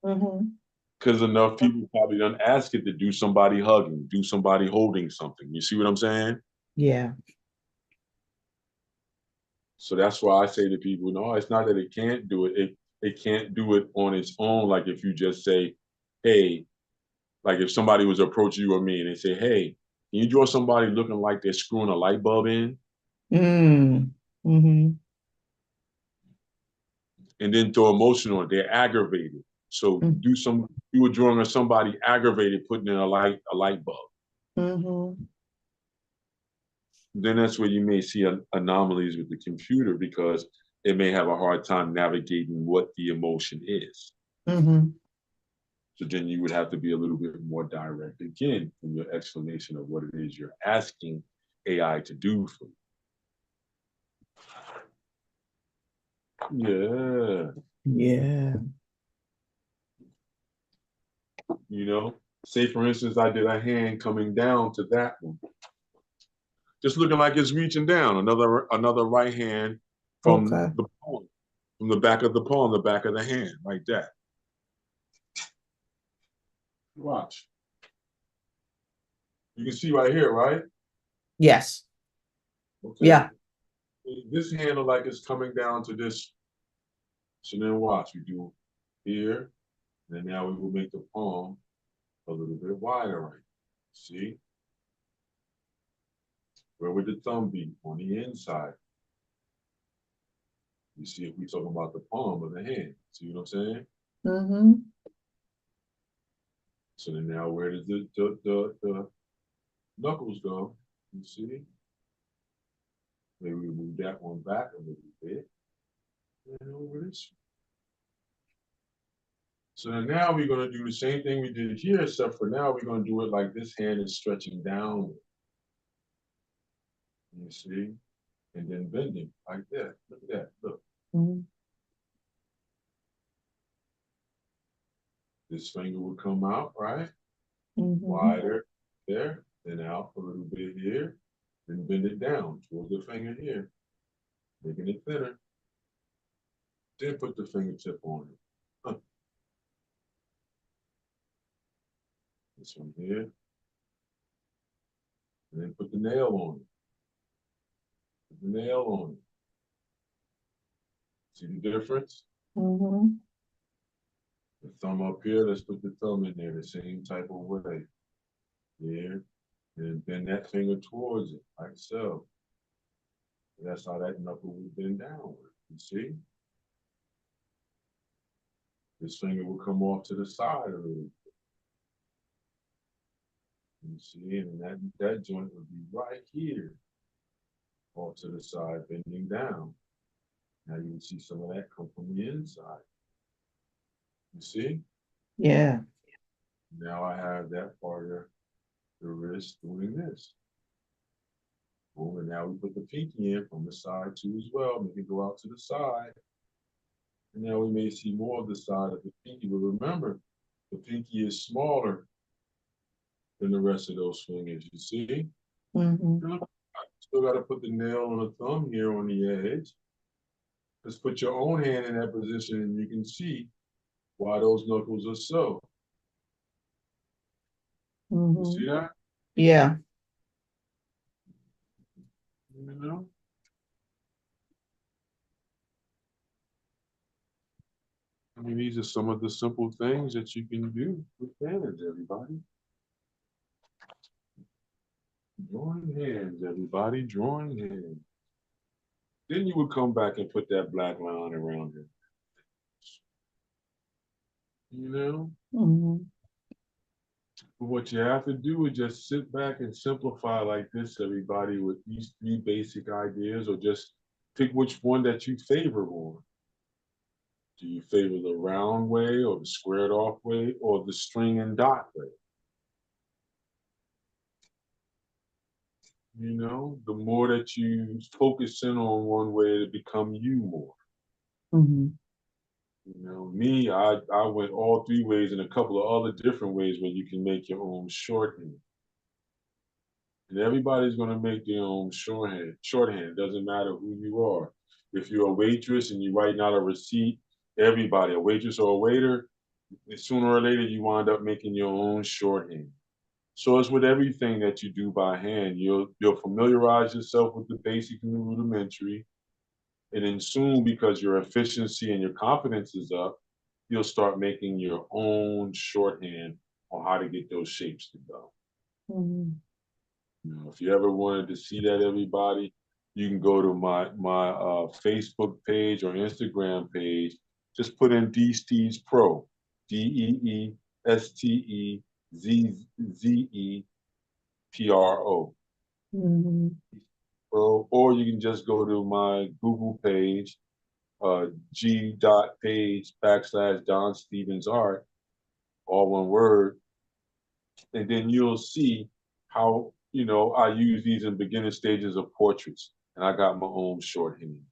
Mhm. because enough people probably don't ask it to do somebody hugging, do somebody holding something. You see what I'm saying? Yeah. So that's why I say to people, no, it's not that it can't do it. It can't do it on its own. Like if you just say, hey, like if somebody was approaching you or me and they say, hey, can you draw somebody looking like they're screwing a light bulb in? Mm. Mhm. And then throw emotion on it. They're aggravated. So Mm. do a drawing of somebody aggravated putting in a light bulb. Mhm. Then that's where you may see anomalies with the computer because it may have a hard time navigating what the emotion is. Mhm. So then you would have to be a little bit more direct again in your explanation of what it is you're asking AI to do for you. Yeah. Yeah. You know, say for instance, I did a hand coming down to that one, just looking like it's reaching down. Another right hand from Okay. the palm, from the back of the palm, the back of the hand, like that. Watch. You can see right here, right? Yes. Okay. Yeah. This hand look like it's coming down to this. So then watch. We do here, and now we will make the palm a little bit wider, right? See? Where would the thumb be? On the inside. You see, if we're talking about the palm of the hand. See what I'm saying? Mhm. So then now where does the knuckles go? You see? Maybe we move that one back a little bit. And over this. So then now we're going to do the same thing we did here, except for now we're going to do it like this hand is stretching down. You see? And then bending like that. Look at that. Look. Mhm. This finger will come out, right? Mhm. Wider there, then out a little bit here, then bend it down towards the finger here, making it thinner. Then put the fingertip on it. Huh. This one here, and then put the nail on it. Put the nail on it. See the difference? Mhm. The thumb up here, let's put the thumb in there the same type of way. Here, and bend that finger towards it, like so. And that's how that knuckle will bend downward. You see? This finger will come off to the side a little. You see, and that joint would be right here, off to the side, bending down. Now you can see some of that come from the inside. You see? Yeah. Now I have that part of the wrist doing this. Boom, and now we put the pinky in from the side too as well. Make it go out to the side. And now we may see more of the side of the pinky, but remember, the pinky is smaller than the rest of those fingers, you see? Mhm. Still got to put the nail on the thumb here on the edge. Let's put your own hand in that position and you can see why those knuckles are so. You see Mhm. that? Yeah. You know? I mean, these are some of the simple things that you can do with hands, everybody. Drawing hands, everybody, drawing hands. Then you would come back and put that black line around it. You know? Mhm. But what you have to do is just sit back and simplify like this, everybody, with these three basic ideas, or just pick which one that you favor more. Do you favor the round way or the squared off way or the string and dot way? You know, the more that you focus in on one way to become you more. Mhm. You know, me, I went all three ways and a couple of other different ways where you can make your own shorthand. And everybody's going to make their own shorthand. Shorthand doesn't matter who you are. If you're a waitress and you're writing out a receipt, everybody, a waitress or a waiter, sooner or later you wind up making your own shorthand. So it's with everything that you do by hand. You'll familiarize yourself with the basic and the rudimentary, and then soon, because your efficiency and your confidence is up, you'll start making your own shorthand on how to get those shapes to go. Mhm. You know, if you ever wanted to see that, everybody, you can go to my Facebook page or Instagram page. Just put in D Steves Pro, DeeSteveZZePro, Mhm. Pro, or you can just go to my Google page, G.Page /DonStephensArt, all one word, and then you'll see how, you know, I use these in beginning stages of portraits, and I got my own shorthand.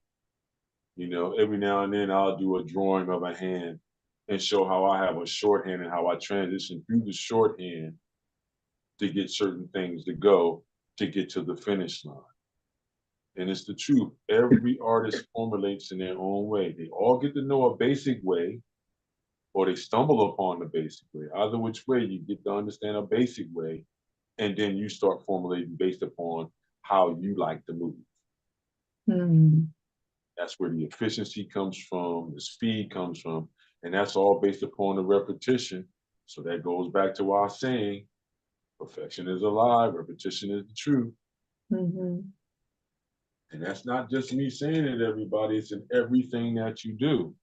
You know, every now and then I'll do a drawing of a hand and show how I have a shorthand and how I transition through the shorthand to get certain things to go to get to the finish line. And it's the truth. Every artist formulates in their own way. They all get to know a basic way, or they stumble upon the basic way. Either which way, you get to understand a basic way, and then you start formulating based upon how you like to move. Mhm. That's where the efficiency comes from, the speed comes from, and that's all based upon the repetition. So that goes back to our saying, perfection is a lie, repetition is the truth. Mhm. And that's not just me saying it, everybody. It's in everything that you do.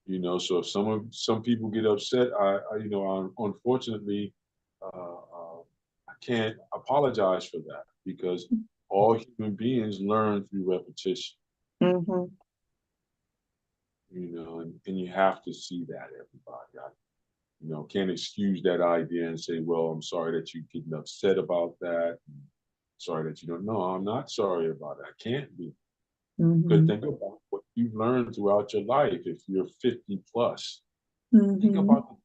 You know, so if some people get upset, unfortunately, I can't apologize for that, because all human beings learn through repetition. Mhm. You know, and you have to see that, everybody. Can't excuse that idea and say, well, I'm sorry that you're getting upset about that. Sorry that you don't know. I'm not sorry about it. I can't be. Because Mhm. think about what you've learned throughout your life. If you're 50 plus, think Mhm. about the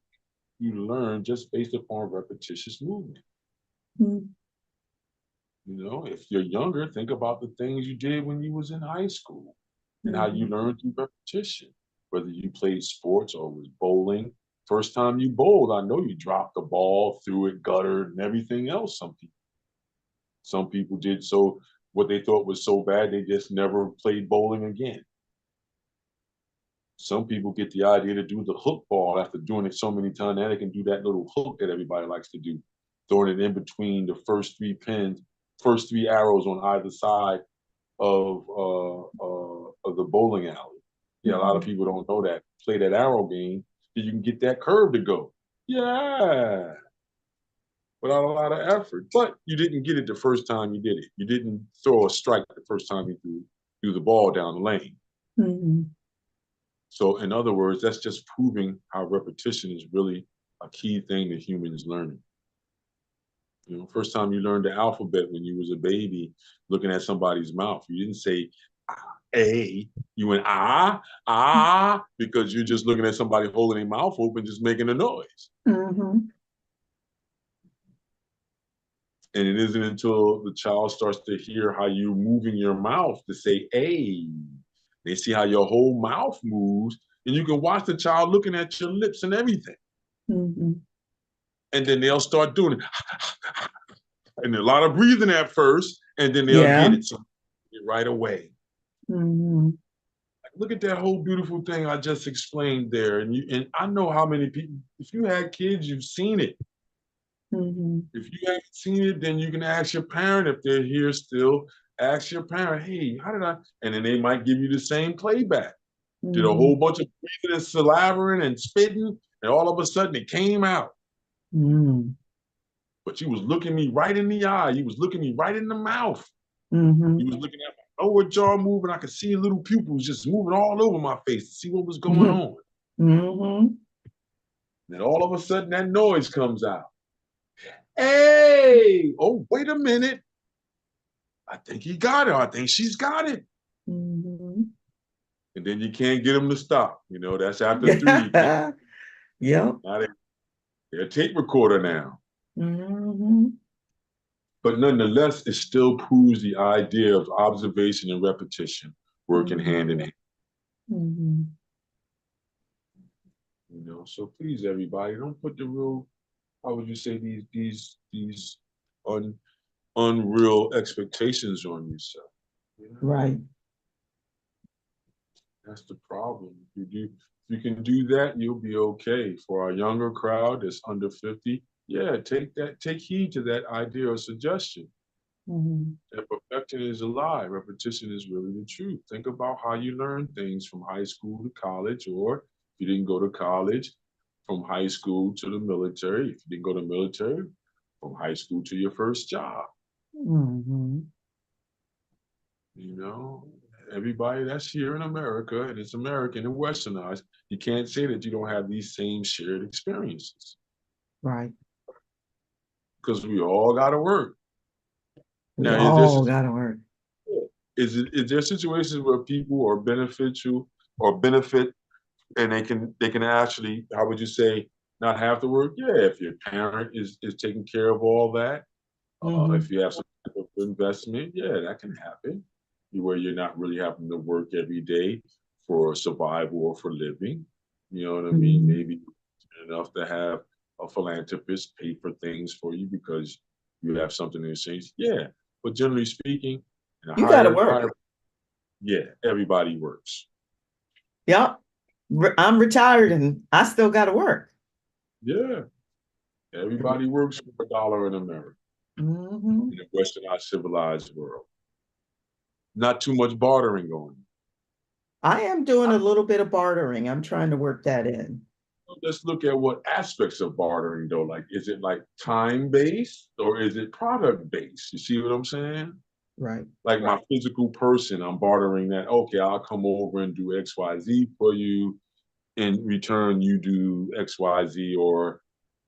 you learn just based upon repetitious movement. Mhm. You know, if you're younger, think about the things you did when you was in high school and how you Mhm. learned through repetition, whether you played sports or was bowling. First time you bowled, I know you dropped the ball, threw it, guttered, and everything else. Some people did so what they thought was so bad they just never played bowling again. Some people get the idea to do the hook ball after doing it so many times. Now they can do that little hook that everybody likes to do, throwing it in between the first three pins, first three arrows on either side of the bowling alley. Yeah, a lot of Mhm. people don't know that. Play that arrow game, so you can get that curve to go. Yeah, without a lot of effort. But you didn't get it the first time you did it. You didn't throw a strike the first time you threw the ball down the lane. Mhm. So in other words, that's just proving how repetition is really a key thing that humans learning. You know, first time you learned the alphabet when you was a baby, looking at somebody's mouth, you didn't say A, you went because you're just looking at somebody holding their mouth open, just making a noise. Mhm. And it isn't until the child starts to hear how you're moving your mouth to say A, they see how your whole mouth moves, and you can watch the child looking at your lips and everything. Mhm. And then they'll start doing it. And a lot of breathing at first, and then they'll Yeah. get it, so right away. Mhm. Look at that whole beautiful thing I just explained there. And I know how many people, if you had kids, you've seen it. Mhm. If you haven't seen it, then you can ask your parent if they're here still. Ask your parent, hey, how did I? And then they might give you the same playback. Did a Mm-hmm. whole bunch of breathing and salivating and spitting, and all of a sudden it came out. Mm-hmm. But you was looking me right in the eye. You was looking me right in the mouth. Mm-hmm. You was looking at my lower jaw moving. I could see little pupils just moving all over my face to see what was going on. Mm-hmm. And all of a sudden that noise comes out. Hey, oh, wait a minute. I think he got it. I think she's got it. Mm-hmm. And then you can't get them to stop. You know, that's after three. You can't. Yep. Now they're a tape recorder now. Mm-hmm. But nonetheless, it still proves the idea of observation and repetition working Mm-hmm. hand in hand. Mm-hmm. You know, so please, everybody, don't put the real, how would you say, these unreal expectations on yourself. You know? Right. That's the problem. If you can do that, you'll be okay. For our younger crowd that's under 50, yeah, take heed to that idea or suggestion. Mm-hmm. That perfection is a lie. Repetition is really the truth. Think about how you learn things from high school to college, or if you didn't go to college, from high school to the military. If you didn't go to military, from high school to your first job. Mm-hmm. You know, everybody that's here in America, and it's American and Westernized, you can't say that you don't have these same shared experiences Right. because we all got to work. We Now, all gotta work. is there situations where people are beneficial or benefit and they can actually, how would you say, not have to work? Yeah, if your parent is taking care of all that, Mm-hmm. if you have some type of investment, yeah, that can happen. Where you're not really having to work every day for survival or for living. You know what I mean? Mm-hmm. Maybe enough to have a philanthropist pay for things for you because you have something in exchange. Yeah, but generally speaking, in a You gotta higher, work. yeah, everybody works. Yep. I'm retired and I still gotta work. Yeah, everybody works for $1 in America Mm-hmm. in a westernized civilized world. Not too much bartering going on. I am doing a little bit of bartering. I'm trying to work that in. Let's look at what aspects of bartering though. Like, is it like time based or is it product based? You see what I'm saying? Right. Like my physical person, I'm bartering that. Okay, I'll come over and do X, Y, Z for you. In return, you do X, Y, Z, or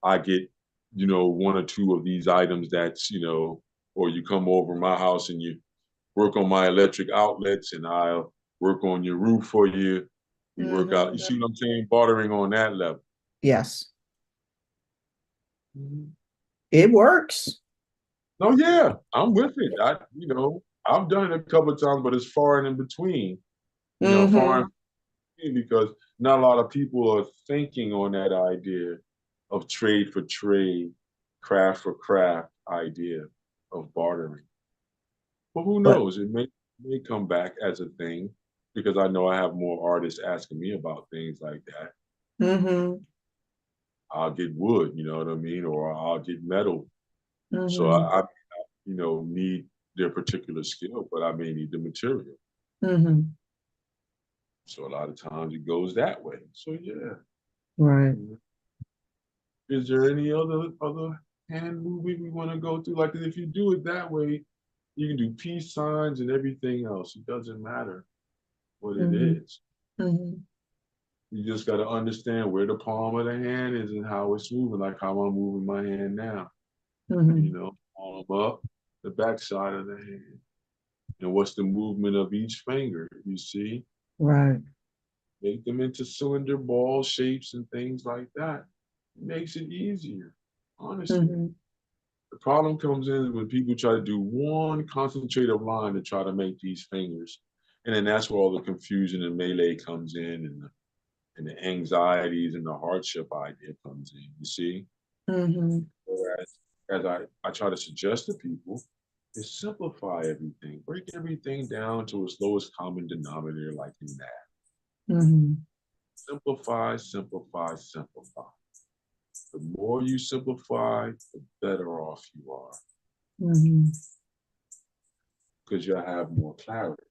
I get, one or two of these items that's, or you come over my house and you work on my electric outlets and I'll work on your roof for you. We work out. Mm-hmm. You see what I'm saying? Bartering on that level. Yes. Mm-hmm. It works. Oh yeah, I'm with it. I've done it a couple of times, but it's far and in between. Far Mm-hmm. and between because not a lot of people are thinking on that idea of trade for trade, craft for craft idea of bartering. But who But knows? It may come back as a thing because I know I have more artists asking me about things like that. mm-hmm. I'll get wood, you know what I mean, or I'll get metal. So Mm-hmm. I need their particular skill, but I may need the material. Mm-hmm. So a lot of times it goes that way. So yeah. Right. Is there any other hand movement we want to go through? Like if you do it that way, you can do peace signs and everything else. It doesn't matter what it Mm-hmm. is. Mm-hmm. You just got to understand where the palm of the hand is and how it's moving, like how I'm moving my hand now. Mm-hmm. Palm up, the back side of the hand. And what's the movement of each finger, you see? Right. Make them into cylinder ball shapes and things like that. It makes it easier, honestly. Mm-hmm. The problem comes in when people try to do one concentrated line to try to make these fingers. And then that's where all the confusion and melee comes in and the anxieties and the hardship idea comes in, you see? Mm-hmm. Whereas as I try to suggest to people, is simplify everything. Break everything down to its lowest common denominator like in math. Mm-hmm. Simplify, simplify, simplify. The more you simplify, the better off you are. Mm-hmm. because you'll have more clarity.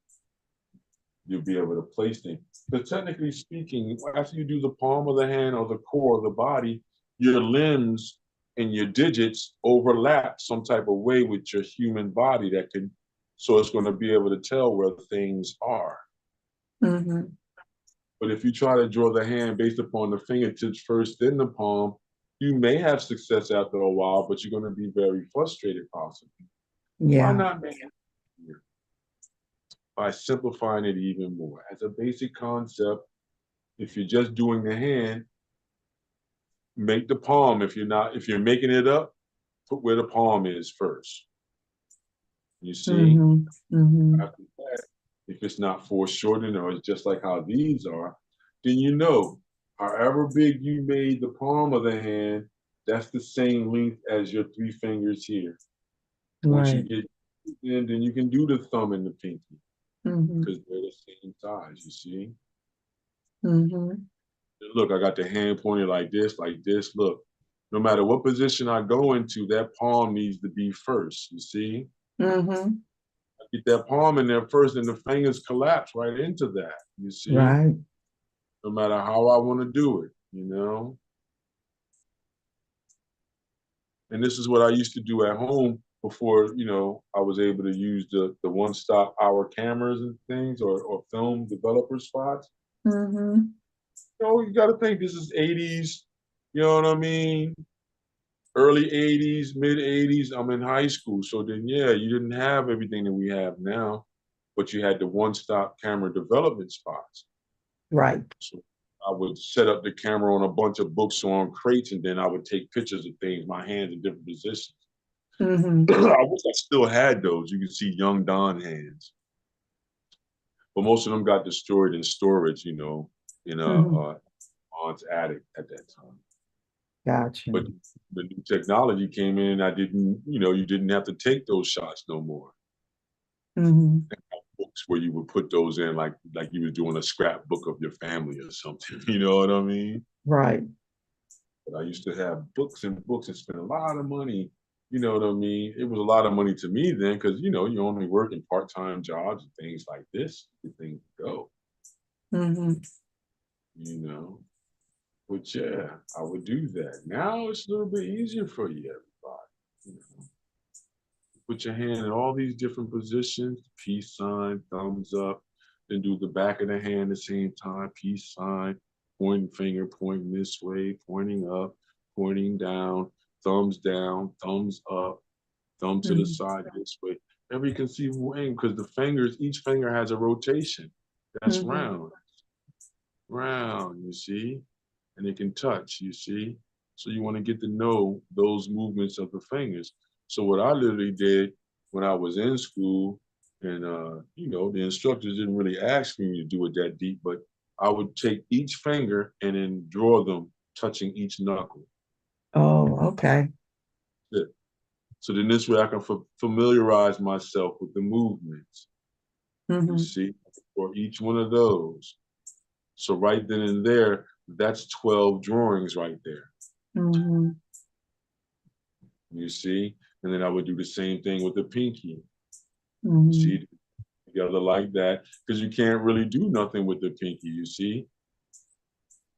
You'll be able to place things. Because technically speaking, after you do the palm of the hand or the core of the body, your limbs and your digits overlap some type of way with your human body that can, so it's going to be able to tell where things are. Mm-hmm. But if you try to draw the hand based upon the fingertips first, then the palm, you may have success after a while, but you're going to be very frustrated possibly. Why Yeah. not make it easier by simplifying it even more? As a basic concept, if you're just doing the hand, make the palm. If you're making it up, put where the palm is first. You see? Mm-hmm. Mm-hmm. After that, if it's not foreshortened or it's just like how these are, then you know, however big you made the palm of the hand, that's the same length as your 3 fingers here. Once you Right. get in, then you can do the thumb and the pinky Mm-hmm. because they're the same size, you see? Mm-hmm. Look, I got the hand pointed like this, like this. Look, no matter what position I go into, that palm needs to be first, you see? Mm-hmm. Get that palm in there first and the fingers collapse right into that, you see? Right. No matter how I want to do it, you know? And this is what I used to do at home before, I was able to use the one-stop hour cameras and things or film developer spots. Mm-hmm. You got to think this is 80s, you know what I mean? Early 80s, mid 80s, I'm in high school. So then, yeah, you didn't have everything that we have now, but you had the one-stop camera development spots. Right. So I would set up the camera on a bunch of books or on crates, and then I would take pictures of things, my hands in different positions. Mm-hmm. I wish I still had those. You can see young Don hands. But most of them got destroyed in storage, in Mm-hmm. a aunt's attic at that time. Gotcha. But the new technology came in, you didn't have to take those shots no more. Mm-hmm. Books where you would put those in like you were doing a scrapbook of your family or something, you know what I mean? Right. But I used to have books and books and spend a lot of money, you know what I mean? It was a lot of money to me then because, you only work in part-time jobs and things like this, the things go, Mm-hmm. you know? But yeah, I would do that. Now it's a little bit easier for you, everybody. You know? Put your hand in all these different positions, peace sign, thumbs up, then do the back of the hand at the same time, peace sign, pointing finger, pointing this way, pointing up, pointing down, thumbs up, thumb to the Mm-hmm. side this way. Every conceivable way, because the fingers, each finger has a rotation. That's Mm-hmm. round, you see? And it can touch, you see? So you want to get to know those movements of the fingers. So what I literally did when I was in school, and the instructors didn't really ask me to do it that deep, but I would take each finger and then draw them touching each knuckle. Oh, okay. Yeah. So then this way I can familiarize myself with the movements, you Mm-hmm. see, for each one of those. So right then and there, that's 12 drawings right there. Mm-hmm. You see? And then I would do the same thing with the pinky. You Mm-hmm. see, together like that, because you can't really do nothing with the pinky, you see?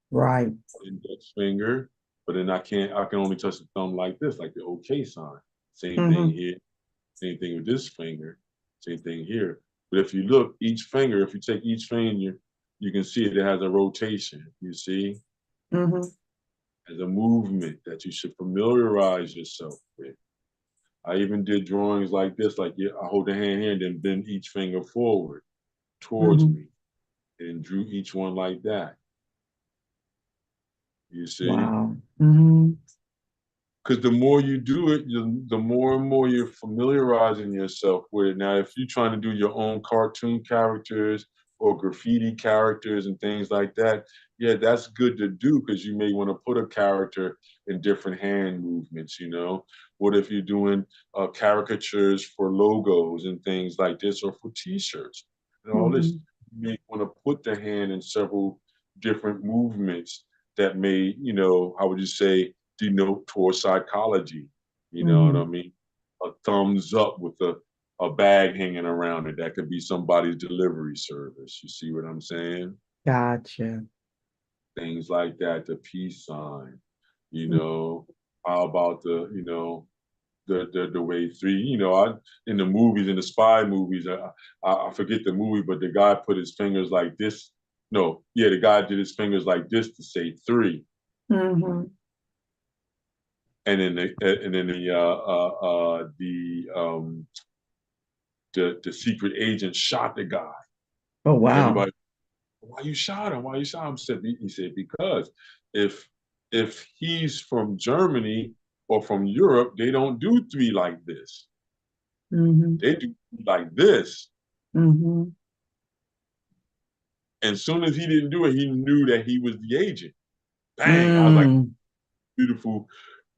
Right. Index finger, but then I can only touch the thumb like this, like the OK sign. Same thing Mm-hmm. here, same thing with this finger, same thing here. But if you look, each finger, if you take each finger, you can see it has a rotation, you see? Mm-hmm. As a movement that you should familiarize yourself with. I even did drawings like this, like I hold the hand here and then bend each finger forward towards Mm-hmm. me and drew each one like that. You see? Wow. Mm-hmm. Because the more you do it, the more and more you're familiarizing yourself with it. Now, if you're trying to do your own cartoon characters or graffiti characters and things like that, yeah, that's good to do because you may want to put a character in different hand movements, What if you're doing caricatures for logos and things like this or for T-shirts and all this? Mm-hmm. You may want to put the hand in several different movements that may, how would you say, denote towards psychology. You know what Mm-hmm. I mean? A thumbs up with a a bag hanging around it. That could be somebody's delivery service. You see what I'm saying? Gotcha. Things like that, the peace sign, you Mm. know. How about the way three, in the movies, in the spy movies, I forget the movie, but the guy put his fingers like this. No, yeah, the guy did his fingers like this to say three. Mm-hmm. And then the secret agent shot the guy. Oh, wow. Everybody, why you shot him? Why you shot him? He said, because if he's from Germany or from Europe, they don't do three like this. Mm-hmm. They do like this. Mm-hmm. And as soon as he didn't do it, he knew that he was the agent. Bang! I was like, Mm. beautiful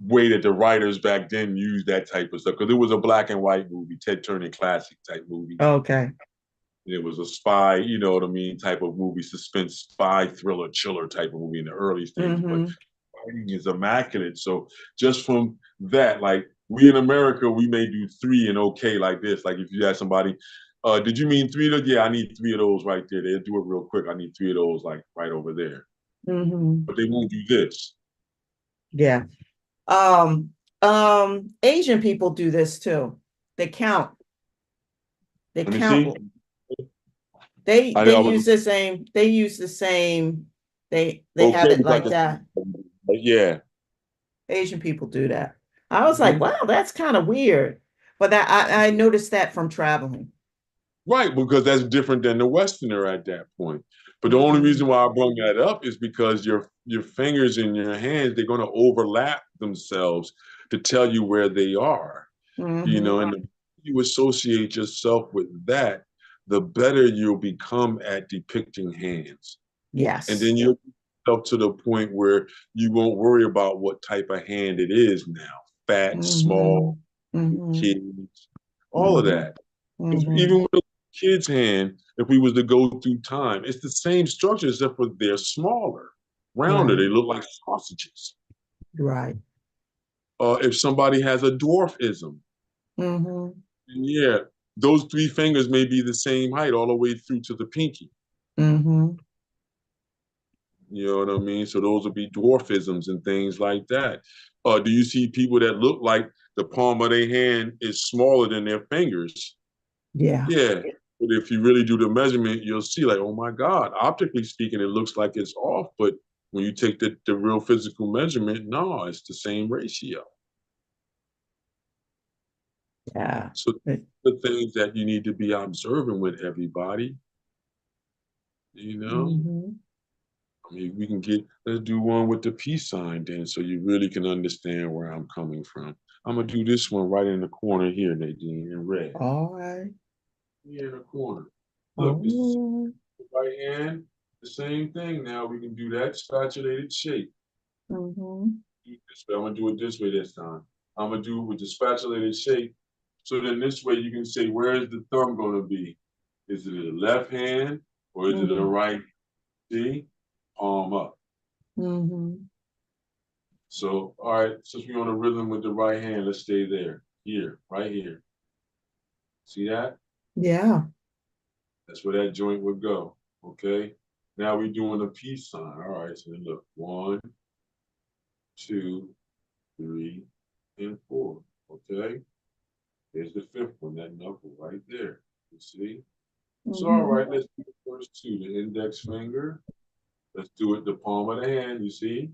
way that the writers back then used that type of stuff, because it was a black and white movie, Ted Turner classic type movie. Okay. It was a spy, you know what I mean, type of movie, suspense, spy, thriller, chiller type of movie in the early stages. But Mm-hmm. writing is immaculate. So just from that, like we in America, we may do three and okay like this. Like if you ask somebody, did you mean three of those? Yeah, I need three of those right there. They'll do it real quick. I need three of those like right over there. Mm-hmm. But they won't do this. Yeah. Asian people do this too. They count. They Let me see. count. They I they was use the same, they use the same, they have okay it with like like a, that. yeah. Asian people do that. I was like, Mm-hmm. wow, that's kind of weird. But that I noticed that from traveling. Right, because that's different than the Westerner at that point. But the only Mm-hmm. reason why I bring that up is because your fingers and your hands, they're going to overlap themselves to tell you where they are. Mm-hmm. And the more you associate yourself with that, the better you'll become at depicting hands. And Yes. then you'll up to the point where you won't worry about what type of hand it is now. Fat, Mm-hmm. small, Mm-hmm. kids, all of Mm-hmm. that. Because Mm-hmm. even with a kid's hand, if we was to go through time, it's the same structure except for they're smaller, rounder. Right. They look like sausages. Right. If somebody has a dwarfism, Mm-hmm. yeah, those three fingers may be the same height all the way through to the pinky. Mm-hmm. You know what I mean? So those would be dwarfisms and things like that. Do you see people that look like the palm of their hand is smaller than their fingers? Yeah. Yeah. But if you really do the measurement, you'll see like, oh my God, optically speaking, it looks like it's off. But when you take the real physical measurement, no, it's the same ratio. Yeah. So the things that you need to be observing with everybody, you know? Mm-hmm. I mean, let's do one with the peace sign then so you really can understand where I'm coming from. I'm gonna do this one right in the corner here, Nadine, in red. All right. Here in the corner. Look, it's Oh. the right hand, the same thing now. We can do that spatulated shape. Mm-hmm. This way. I'm gonna do it this way this time. I'm gonna do it with the spatulated shape. So then this way you can say, where is the thumb gonna be? Is it a left hand or is it a Mm-hmm. right? See? Palm up. Mm-hmm. So, all right, since we're on a rhythm with the right hand, let's stay there. Here, right here. See that? Yeah. That's where that joint would go. Okay. Now we're doing a peace sign. All right. So then look, 1, 2, 3, and 4. Okay. There's the fifth one, that knuckle right there. You see? So all Mm-hmm. right, let's do the first two. The index finger. Let's do it the palm of the hand. You see?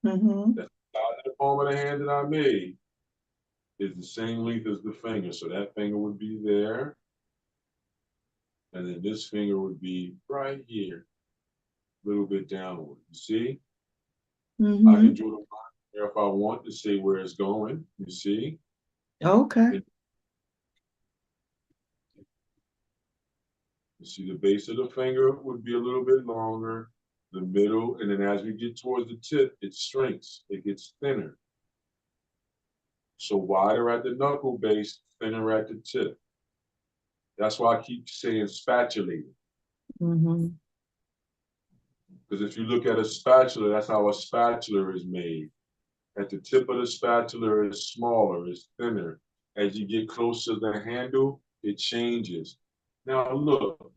Mm-hmm. That's the side of the palm of the hand that I made. Is the same length as the finger. So that finger would be there. And then this finger would be right here, a little bit downward. You see? I can Mm-hmm. draw the line there if I want to say where it's going. You see? Okay. And you see the base of the finger would be a little bit longer, the middle, and then as we get towards the tip, it shrinks. It gets thinner. So wider at the knuckle base, thinner at the tip. That's why I keep saying spatulated. Mm-hmm. Because if you look at a spatula, that's how a spatula is made. At the tip of the spatula is smaller, it's thinner. As you get closer to the handle, it changes. Now look,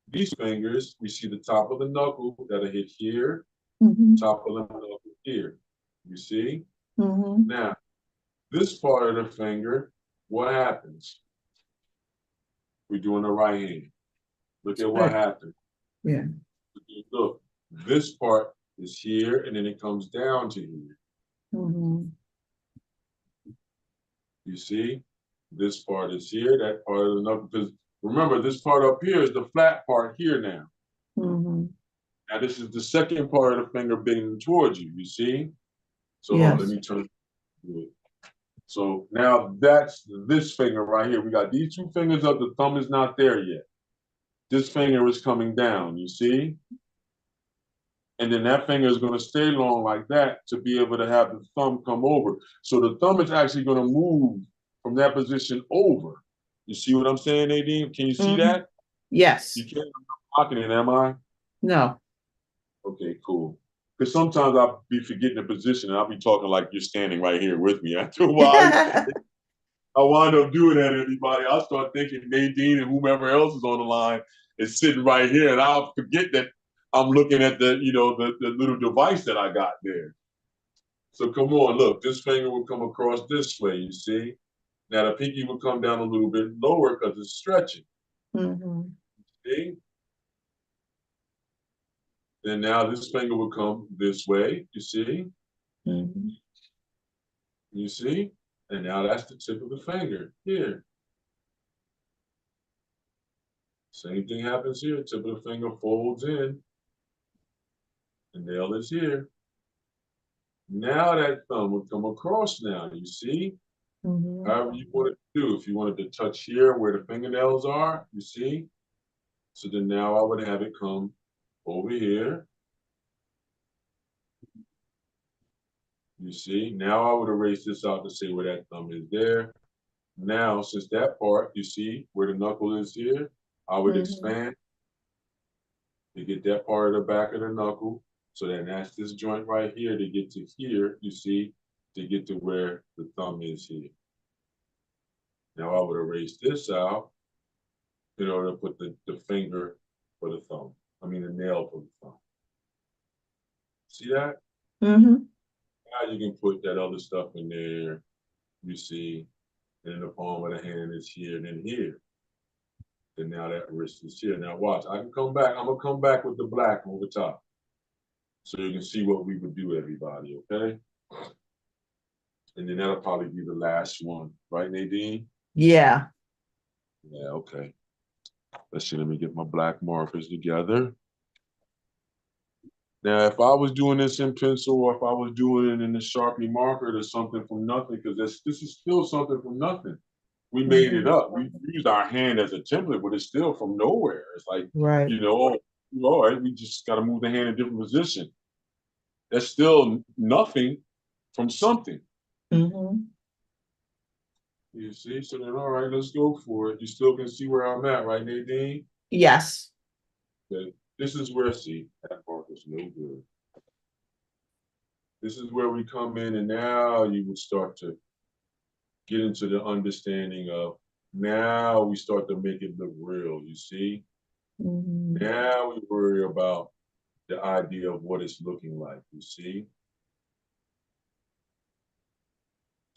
these fingers, we see the top of the knuckle that'll hit here, top of the knuckle here. You see? Now, this part of the finger, what happens? We're doing the right hand. Look at what happened. Yeah. Look, this part is here, and then it comes down to here. You see? This part is here, that part of the knuckle. Because remember, this part up here is the flat part here now. Now, this is the second part of the finger bending towards you, you see? So hold on, let me turn it. So now that's this finger right here. We got these two fingers up, the thumb is not there yet. This finger is coming down, you see? And then that finger is going to stay long like that to be able to have the thumb come over. So the thumb is actually going to move from that position over. You see what I'm saying, Nadine? Can you see that? Yes. You can't, I'm not blocking it, am I? No. Okay, cool. Because sometimes I'll be forgetting the position and I'll be talking like you're standing right here with me. After a while, I wind up doing that, everybody. I'll start thinking Nadine and whomever else is on the line is sitting right here, and I'll forget that I'm looking at the, the little device that I got there. So come on, look, this finger will come across this way, you see? Now the pinky will come down a little bit lower because it's stretching. See? And now this finger will come this way, you see? You see? And now that's the tip of the finger, here. Same thing happens here, tip of the finger folds in. The nail is here. Now that thumb will come across now, you see? However you want it to do. If you wanted to touch here where the fingernails are, you see? So then now I would have it come over here. You see? Now I would erase this out to say where that thumb is there. Now, since that part, you see where the knuckle is here, I would expand to get that part of the back of the knuckle. So then that's this joint right here to get to here, you see, to get to where the thumb is here. Now I would erase this out in order to put the finger for the thumb. I mean the nail for the thumb. See that? Now you can put that other stuff in there, you see, and then the palm of the hand is here and then here. And now that wrist is here. Now watch, I can come back. I'm gonna come back with the black over top. So you can see what we would do, everybody, okay? And then that'll probably be the last one, right, Nadine? Yeah. Yeah, okay. Let's see, let me get my black markers together. Now, if I was doing this in pencil or if I was doing it in the Sharpie marker, there's something from nothing, because this is still something from nothing. We made it up. We used our hand as a template, but it's still from nowhere. It's like, all right, we just got to move the hand in a different position. That's still nothing from something. You see? So then, all right, let's go for it. You still can see where I'm at, right, Nadine? Yes. Okay. This is where, see, that marker's no good. This is where we come in, and now you would start to get into the understanding of, now we start to make it look real, you see? Now we worry about the idea of what it's looking like, you see?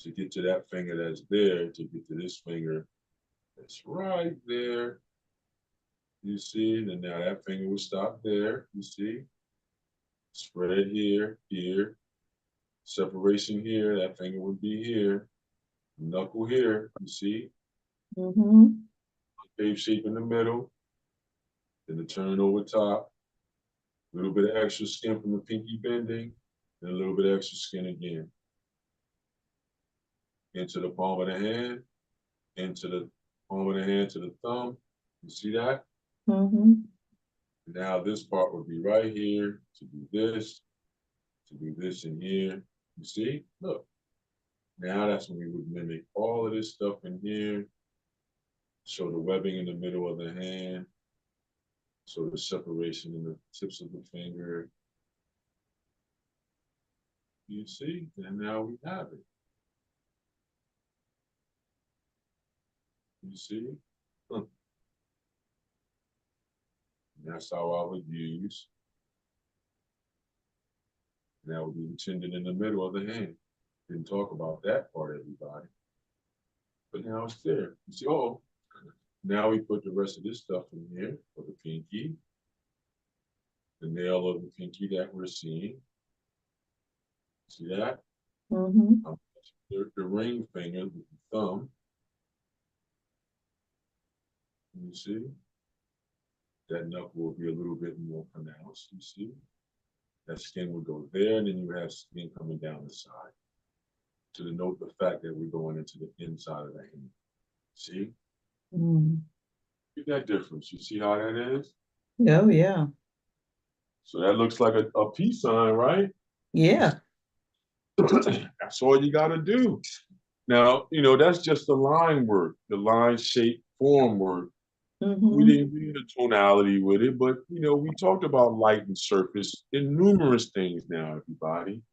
To get to that finger that's there, to get to this finger that's right there, you see? And now that finger will stop there, you see? Spread here, here. Separation here, that finger would be here. Knuckle here, you see? Concave shape in the middle. Then the turn over top. A little bit of extra skin from the pinky bending. And a little bit of extra skin again. Into the palm of the hand. Into the palm of the hand to the thumb. You see that? Now this part would be right here to do this in here. You see? Look. Now that's when we would mimic all of this stuff in here. Show the webbing in the middle of the hand. So the separation in the tips of the finger. You see? And now we have it. You see? That's how I would use. That would be the tendon in the middle of the hand. Didn't talk about that part, everybody. But now it's there. You see, oh, now we put the rest of this stuff in here for the pinky. The nail of the pinky that we're seeing. See that? Mm-hmm. The ring finger, the thumb. You see? That knuckle will be a little bit more pronounced, you see? That skin will go there, and then you have skin coming down the side to denote the fact that we're going into the inside of the hand. See? Mm. Get that difference. You see how that is? Oh, yeah. So that looks like a peace sign, right? Yeah. That's all you got to do. Now, you know, that's just the line work, the line shape form work. We Mm-hmm. didn't do the tonality with it, but, you know, we talked about light and surface in numerous things now, everybody.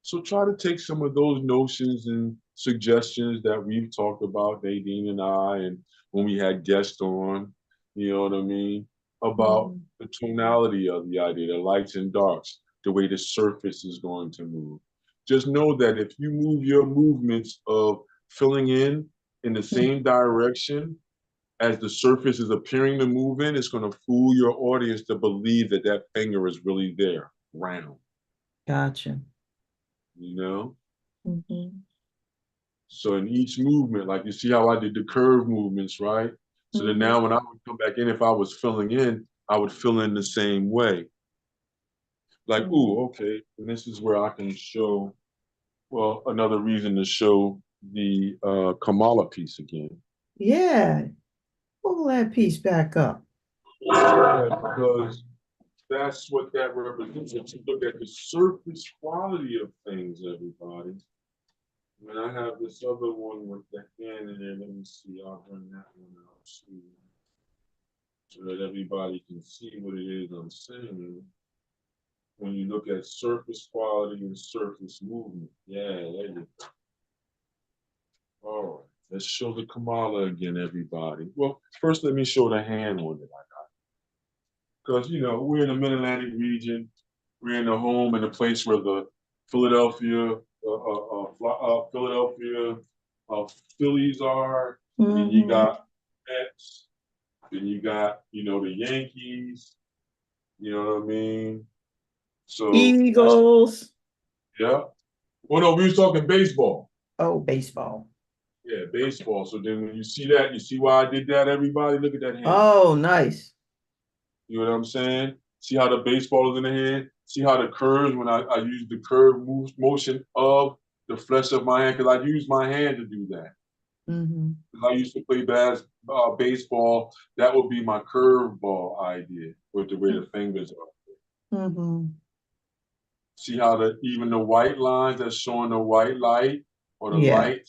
So try to take some of those notions and suggestions that we've talked about, Nadine and I, and when we had guests on, you know what I mean, about Mm-hmm. the tonality of the idea, the lights and darks, the way the surface is going to move. Just know that if you move your movements of filling in the same direction as the surface is appearing to move in, it's going to fool your audience to believe that that finger is really there, round, Gotcha. you know? Mm-hmm. So in each movement, like you see how I did the curve movements, right? So then Mm-hmm. now when I would come back in, if I was filling in, I would fill in the same way. Like, ooh, okay, and this is where I can show, well, another reason to show the Kamala piece again. Yeah. Pull that piece back up. Yeah, because that's what that represents. If you look at the surface quality of things, everybody. When I have this other one with the hand in there, let me see, I'll bring that one out too, so that everybody can see what it is I'm saying. When you look at surface quality and surface movement. Yeah, there you go. All right, let's show the Kamala again, everybody. Well, first let me show the hand one that I got. Because, you know, we're in the Mid-Atlantic region. We're in the home and the place where the Philadelphia, Philadelphia Phillies are. And then you Mm-hmm. got Mets. Then you got, you know, the Yankees. You know what I mean? So that's, Eagles. yeah. Well, no, we was talking baseball. Oh, baseball. Yeah, baseball. So then when you see that, you see why I did that, everybody? Look at that hand. Oh, nice. You know what I'm saying? See how the baseball is in the hand? See how the curves, when I use the curve motion of the flesh of my hand, because I use my hand to do that. Mm-hmm. I used to play baseball. That would be my curveball idea with the way the fingers are. Mm-hmm. See how even the white lines that's showing the white light or the Yeah. light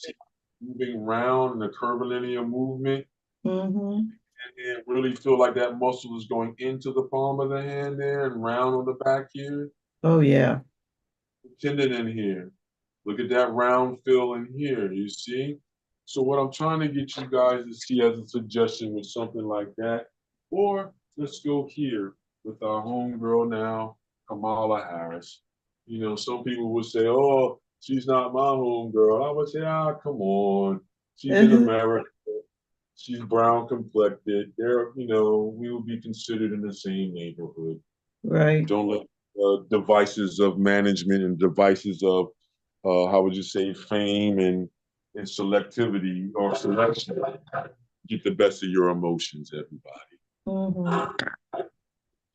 moving around in the curvilinear movement, Mm-hmm. and really feel like that muscle is going into the palm of the hand there and round on the back here. Oh, yeah. Tendon in here. Look at that round fill in here, you see? So what I'm trying to get you guys to see as a suggestion with something like that, or let's go here with our homegirl now, Kamala Harris. You know, some people would say, oh, she's not my homegirl. I would say, come on. She's in America. She's brown complected. There, you know, we will be considered in the same neighborhood. Right. Don't let devices of management and devices of how would you say fame and selectivity or selection get the best of your emotions, everybody. Mm-hmm.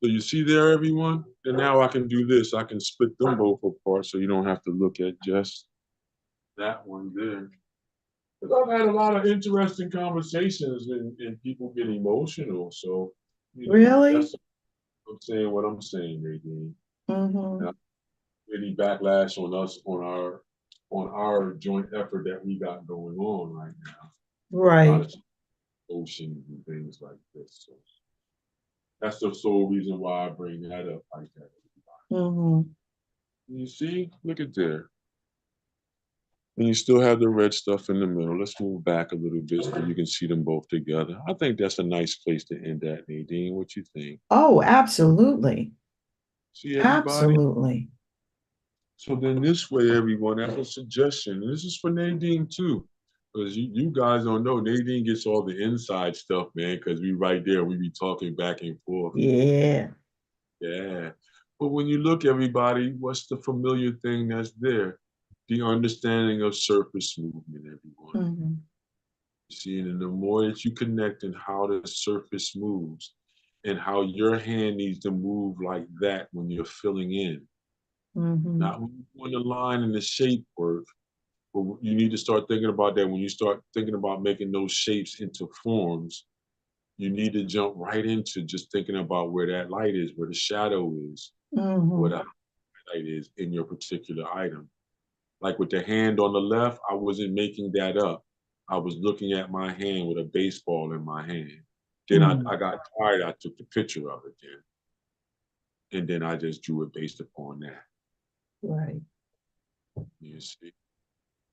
So you see there, everyone? And now I can do this. I can split them both apart so you don't have to look at just that one there. Because I've had a lot of interesting conversations and people get emotional. So, you know, Really? that's I'm saying what I'm saying, Nadine. Mm-hmm. And I really backlash on us on our joint effort that we got going on right now. A lot Right. of oceans and things like this. So that's the sole reason why I bring that up like that. Mm-hmm. You see, look at there. And you still have the red stuff in the middle. Let's move back a little bit so you can see them both together. I think that's a nice place to end at, Nadine. What you think? Oh, absolutely. See everybody? Absolutely. So then this way, everyone, that's a suggestion. And this is for Nadine too. Because you guys don't know, Nadine gets all the inside stuff, man, because we right there, we be talking back and forth. Yeah. Yeah. But when you look, everybody, what's the familiar thing that's there? The understanding of surface movement, everyone. Mhm. See, and the more that you connect in how the surface moves and how your hand needs to move like that when you're filling in, Mhm. not when you're doing the line and the shape work, but you need to start thinking about that when you start thinking about making those shapes into forms. You need to jump right into just thinking about where that light is, where the shadow is, what Mhm. the highlight is in your particular item. Like with the hand on the left, I wasn't making that up. I was looking at my hand with a baseball in my hand. Then I Mhm. got tired, I took the picture of it then. And then I just drew it based upon that. Right. You see?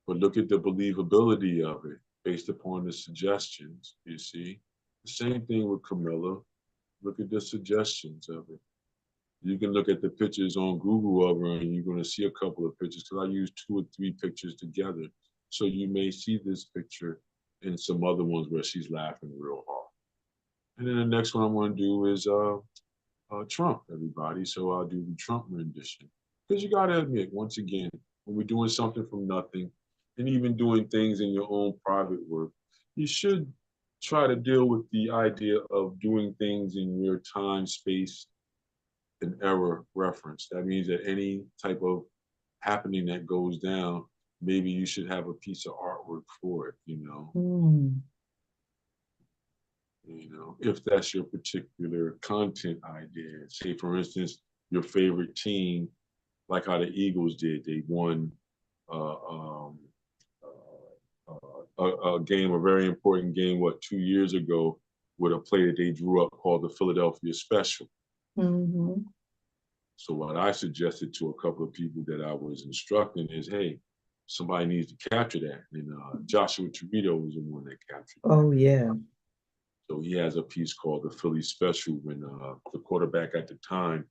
But look at the believability of it based upon the suggestions, you see? The same thing with Camilla. Look at the suggestions of it. You can look at the pictures on Google of her and you're going to see a couple of pictures because I use 2 or 3 pictures together. So you may see this picture and some other ones where she's laughing real hard. And then the next one I'm going to do is Trump, everybody. So I'll do the Trump rendition. Because you got to admit, once again, when we're doing something from nothing and even doing things in your own private work, you should try to deal with the idea of doing things in your time, space, and error reference. That means that any type of happening that goes down, maybe you should have a piece of artwork for it, Mm. if that's your particular content idea. Say, for instance, your favorite team, like how the Eagles did, they won uh, um, a game, a very important game, 2 years ago, with a play that they drew up called the Philadelphia Special. Mhm. So what I suggested to a couple of people that I was instructing is, hey, somebody needs to capture that. And Joshua Torito was the one that captured that. Oh, yeah. So he has a piece called the Philly Special when the quarterback at the time,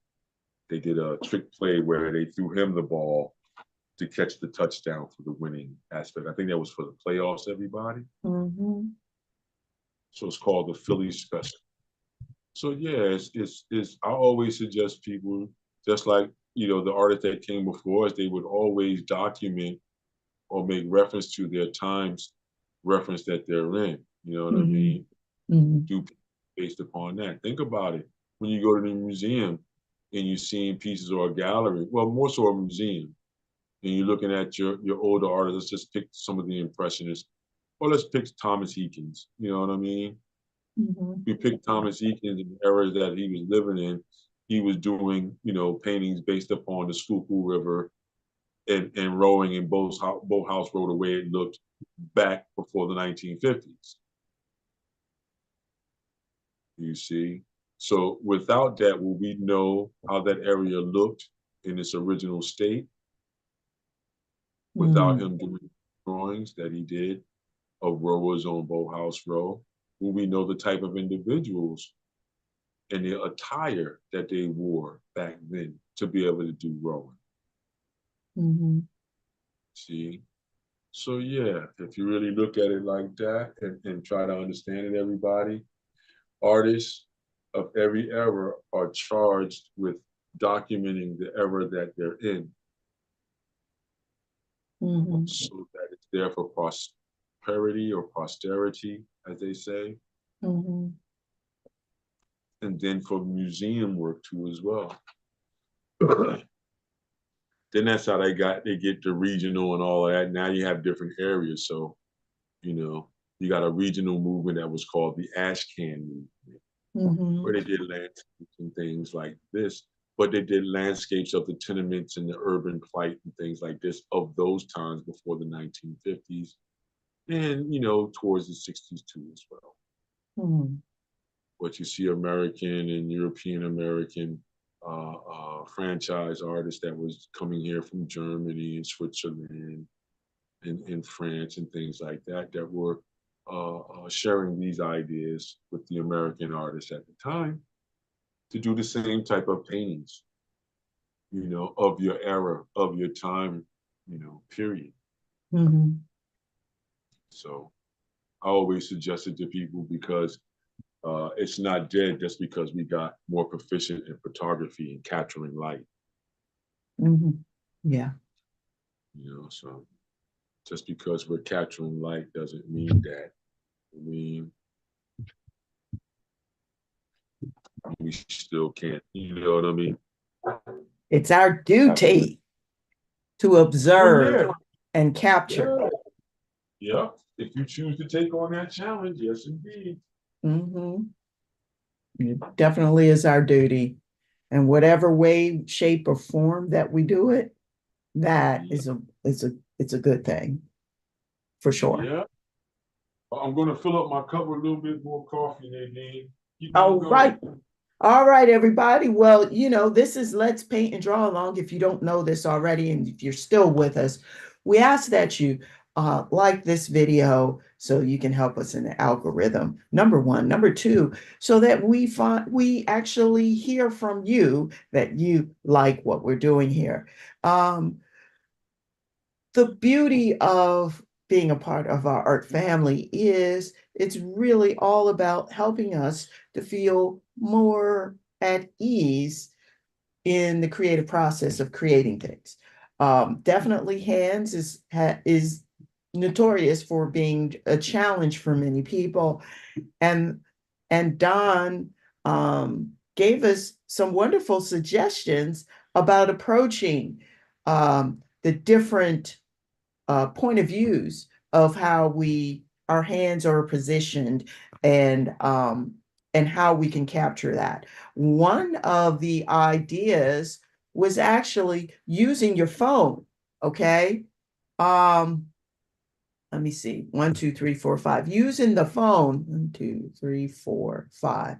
they did a trick play where they threw him the ball to catch the touchdown for the winning aspect. I think that was for the playoffs, everybody. Mhm. So it's called the Philly Special. So yeah, I always suggest people, just like the artists that came before us, they would always document or make reference to their times reference that they're in. You know what I Mhm. mean? Mhm. Do based upon that. Think about it. When you go to the museum and you're seeing pieces or a gallery, well, more so a museum, and you're looking at your older artists, let's just pick some of the impressionists, or let's pick Thomas Eakins. You know what I mean? Mhm. We picked Thomas Eakins in the era that he was living in. He was doing, paintings based upon the Schuylkill River and rowing in Boathouse Row the way it looked back before the 1950s. You see? So without that, will we know how that area looked in its original state without Mm. him doing drawings that he did of rowers on Boathouse Row? Will we know the type of individuals and the attire that they wore back then to be able to do rowing? Mhm. See? So yeah, if you really look at it like that and try to understand it, everybody, artists of every era are charged with documenting the era that they're in Mhm. so that it's there for prosperity or posterity, as they say, Mhm. and then for museum work too as well. Then that's how they get the regional and all of that. Now you have different areas. So, you know, you got a regional movement that was called the Ash Can movement, where Mhm. they did landscapes and things like this. But they did landscapes of the tenements and the urban plight and things like this of those times before the 1950s and, towards the 60s too as well. Mhm. But you see American and European American franchise artists that was coming here from Germany and Switzerland in France and things like that that were sharing these ideas with the American artists at the time to do the same type of paintings, of your era, of your time, period. Mm-hmm. So I always suggest it to people because it's not dead just because we got more proficient in photography and capturing light. Mm-hmm. Yeah. So just because we're capturing light doesn't mean that. I mean, we still can't, you know what I mean? It's our duty to Oh, observe yeah. and capture. Yeah. Yeah. If you choose to take on that challenge, yes, indeed. Mm-hmm. It definitely is our duty. And whatever way, shape, or form that we do it, that Yeah. is it's a good thing for sure. Yeah. I'm going to fill up my cup with a little bit more coffee, Nadine. Keep on All going. right. All right, everybody. Well, this is Let's Paint and Draw Along. If you don't know this already, and if you're still with us, we ask that you like this video so you can help us in the algorithm. Number one. Number two, so that we actually hear from you that you like what we're doing here. The beauty of being a part of our art family is it's really all about helping us to feel more at ease in the creative process of creating things. Definitely hands is notorious for being a challenge for many people, and Don gave us some wonderful suggestions about approaching the different point of views of how our hands are positioned and how we can capture that. One of the ideas was actually using your phone. Okay. Um, let me see. 1, 2, 3, 4, 5. Using the phone. 1, 2, 3, 4, 5.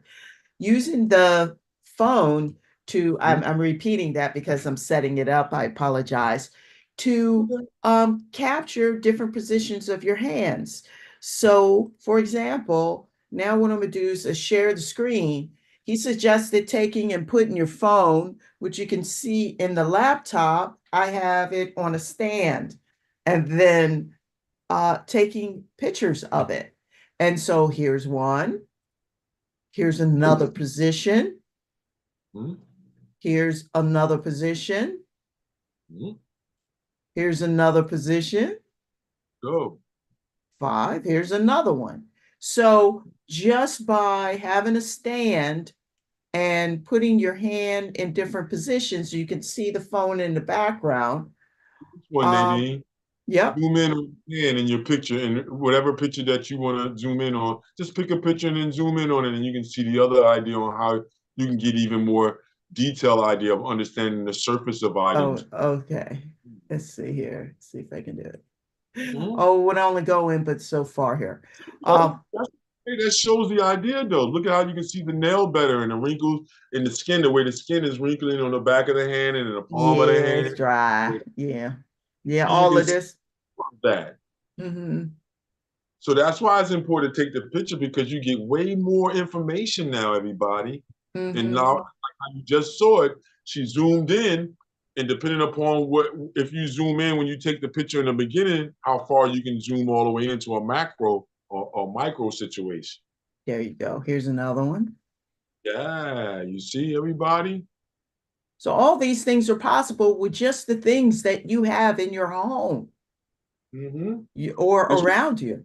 Using the phone to, I'm repeating that because I'm setting it up. I apologize. To capture different positions of your hands. So, for example, now what I'm going to do is share the screen. He suggested taking and putting your phone, which you can see in the laptop. I have it on a stand, and then taking pictures of it. And so here's one. Here's another position. Mhm. Here's another position. Mhm. Here's another position. Go. 5. Here's another one. So just by having a stand and putting your hand in different positions, you can see the phone in the background. This one, Um, Nadine. yep. Zoom in on your hand in your picture, and whatever picture that you want to zoom in on, just pick a picture and then zoom in on it, and you can see the other idea on how you can get even more detailed idea of understanding the surface of Oh, items. okay. Let's see here. Let's see if I can do it. Mhm. Oh, would only go in, but so far here. That shows the idea, though. Look at how you can see the nail better and the wrinkles in the skin, the way the skin is wrinkling on the back of the hand and in the palm of the Yeah, hand. it's dry. Yeah. Yeah, You all can of see this. that. Mm-hmm. So that's why it's important to take the picture because you get way more information now, everybody. And now, Mm-hmm. like how you just saw it, she zoomed in, and depending upon if you zoom in when you take the picture in the beginning, how far you can zoom all the way into a macro or micro situation. There you go. Here's another one. Yeah, you see, everybody? So all these things are possible with just the things that you have in your home Mm-hmm. or This around you.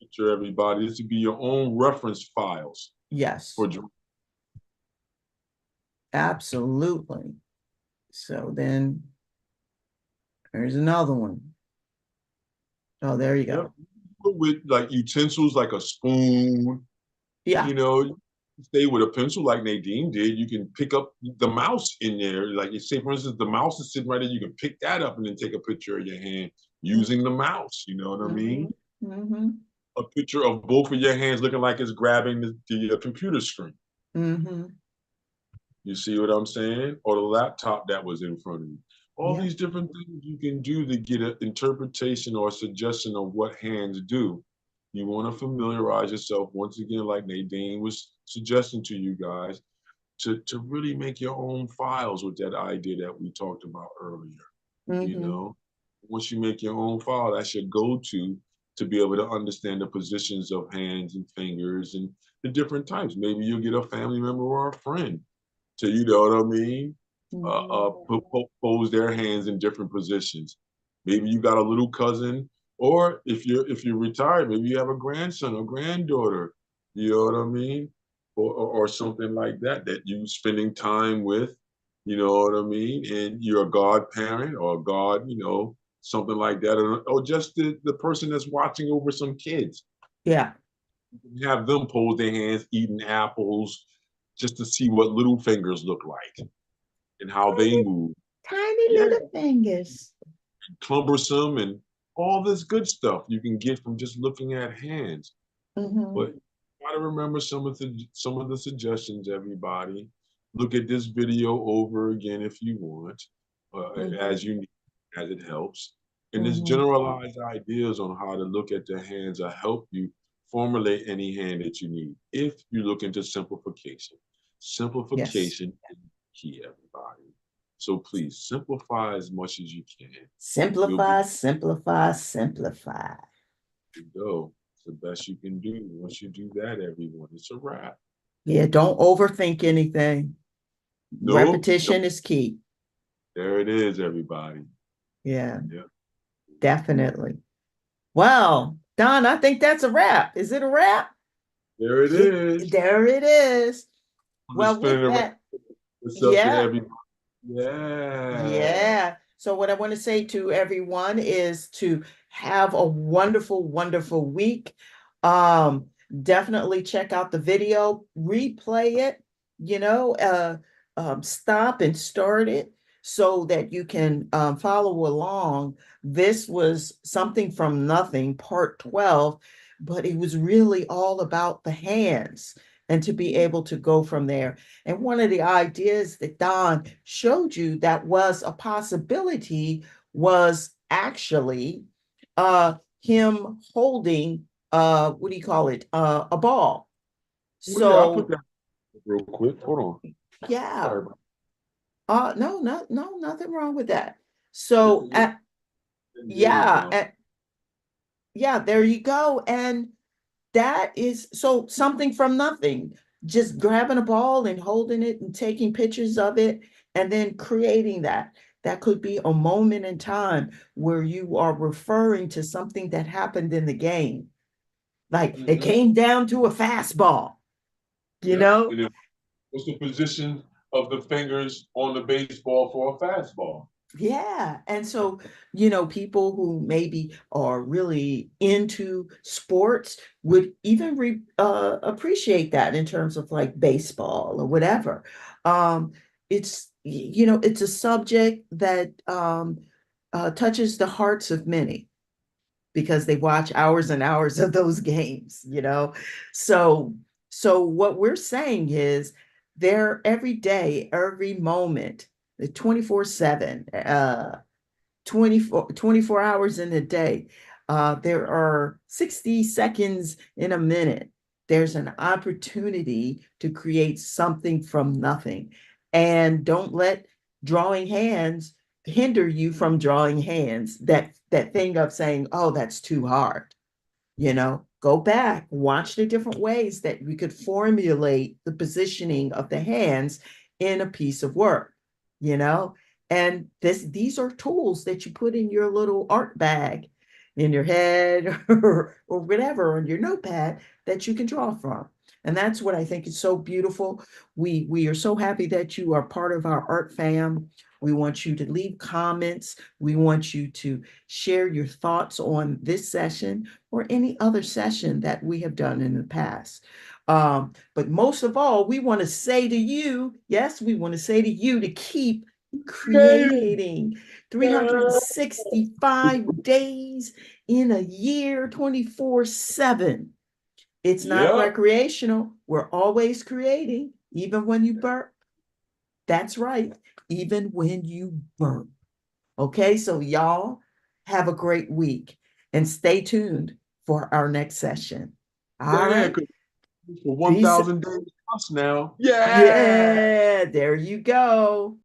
picture, everybody. This would be your own reference files Yes, for absolutely. So then there's another one. Oh, there you yep. go. With like utensils like a spoon, Yeah. you know, stay with a pencil like Nadine did. You can pick up the mouse in there. Like you say, for instance, the mouse is sitting right there. You can pick that up and then take a picture of your hand using the mouse. You know what I Mm-hmm. mean? Mm-hmm. A picture of both of your hands looking like it's grabbing the computer screen. Mm-hmm. You see what I'm saying? Or the laptop that was in front of you. All Yeah. these different things you can do to get an interpretation or a suggestion of what hands do. You want to familiarize yourself once again, like Nadine was suggesting to you guys, to really make your own files with that idea that we talked about earlier. You Mm-hmm. know, once you make your own file, that's your go-to be able to understand the positions of hands and fingers and the different types. Maybe you'll get a family member or a friend to, you know what I mean, Mm-hmm. pose their hands in different positions. Maybe you got a little cousin, or if you're retired, maybe you have a grandson or granddaughter. You know what I mean, or something like that that you spending time with. You know what I mean, and you're a godparent or a god, something like that, or just the person that's watching over some kids. Yeah. Have them pose their hands eating apples just to see what little fingers look like and how they Tiny, move. tiny Yeah, little fingers. cumbersome and all this good stuff you can get from just looking at hands. Mm-hmm. But try to remember some of the suggestions, everybody. Look at this video over again if you want, Mm-hmm. as you need, as it helps. And this Mm-hmm. generalized ideas on how to look at the hands will help you formulate any hand that you need if you look into simplification. Yes. Simplification is key, everybody. So please simplify as much as you can. You'll be Simplify, simplify, simplify. good to go. It's the best you can do. Once you do that, everyone, it's a wrap. Yeah, don't overthink anything. Nope. Nope. Repetition is key. There it is, everybody. Yeah, Yeah. definitely. Well, Don, I think that's a wrap. Is it a wrap? There it Yeah, is. there it is. I'm just Well, with spinning around that, this up to yeah, everybody. Yeah. yeah. So what I want to say to everyone is to have a wonderful, wonderful week. Um, Definitely check out the video, replay it, stop and start it so that you can follow along. This was something from nothing, part 12, but it was really all about the hands and to be able to go from there. And one of the ideas that Don showed you that was a possibility was actually him holding what do you call it? A ball. Oh, yeah, I'll put So that real quick. Hold on. yeah, Sorry about no, no, nothing wrong with that. this. So Is 10 days yeah, now. yeah, there you go. And that is so something from nothing, just grabbing a ball and holding it and taking pictures of it and then creating that. That could be a moment in time where you are referring to something that happened in the game. Like it Mm-hmm. came down to a fastball, you Yep. know? And then what's the position of the fingers on the baseball for a fastball? Yeah. And so, people who maybe are really into sports would even appreciate that in terms of like baseball or whatever. It's a subject that touches the hearts of many because they watch hours and hours of those games. So, so what we're saying is there every day, every moment, the 24/7, 24 hours in a day. There are 60 seconds in a minute. There's an opportunity to create something from nothing. And don't let drawing hands hinder you from drawing hands. That thing of saying, oh, that's too hard. Go back, watch the different ways that we could formulate the positioning of the hands in a piece of work, you know? And these are tools that you put in your little art bag in your head or whatever on your notepad that you can draw from. And that's what I think is so beautiful. We are so happy that you are part of our art fam. We want you to leave comments. We want you to share your thoughts on this session or any other session that we have done in the past. But most of all, we want to say to you, yes, we want to say to you to keep Creative. creating 365 days in a year, 24/7. It's not Yep. recreational. We're always creating, even when you burp. That's right, even when you burp. Okay, so y'all have a great week and stay tuned for our next session. All Yeah, right. because for Peace. 1,000 days plus now. Yeah. Yeah, there you go.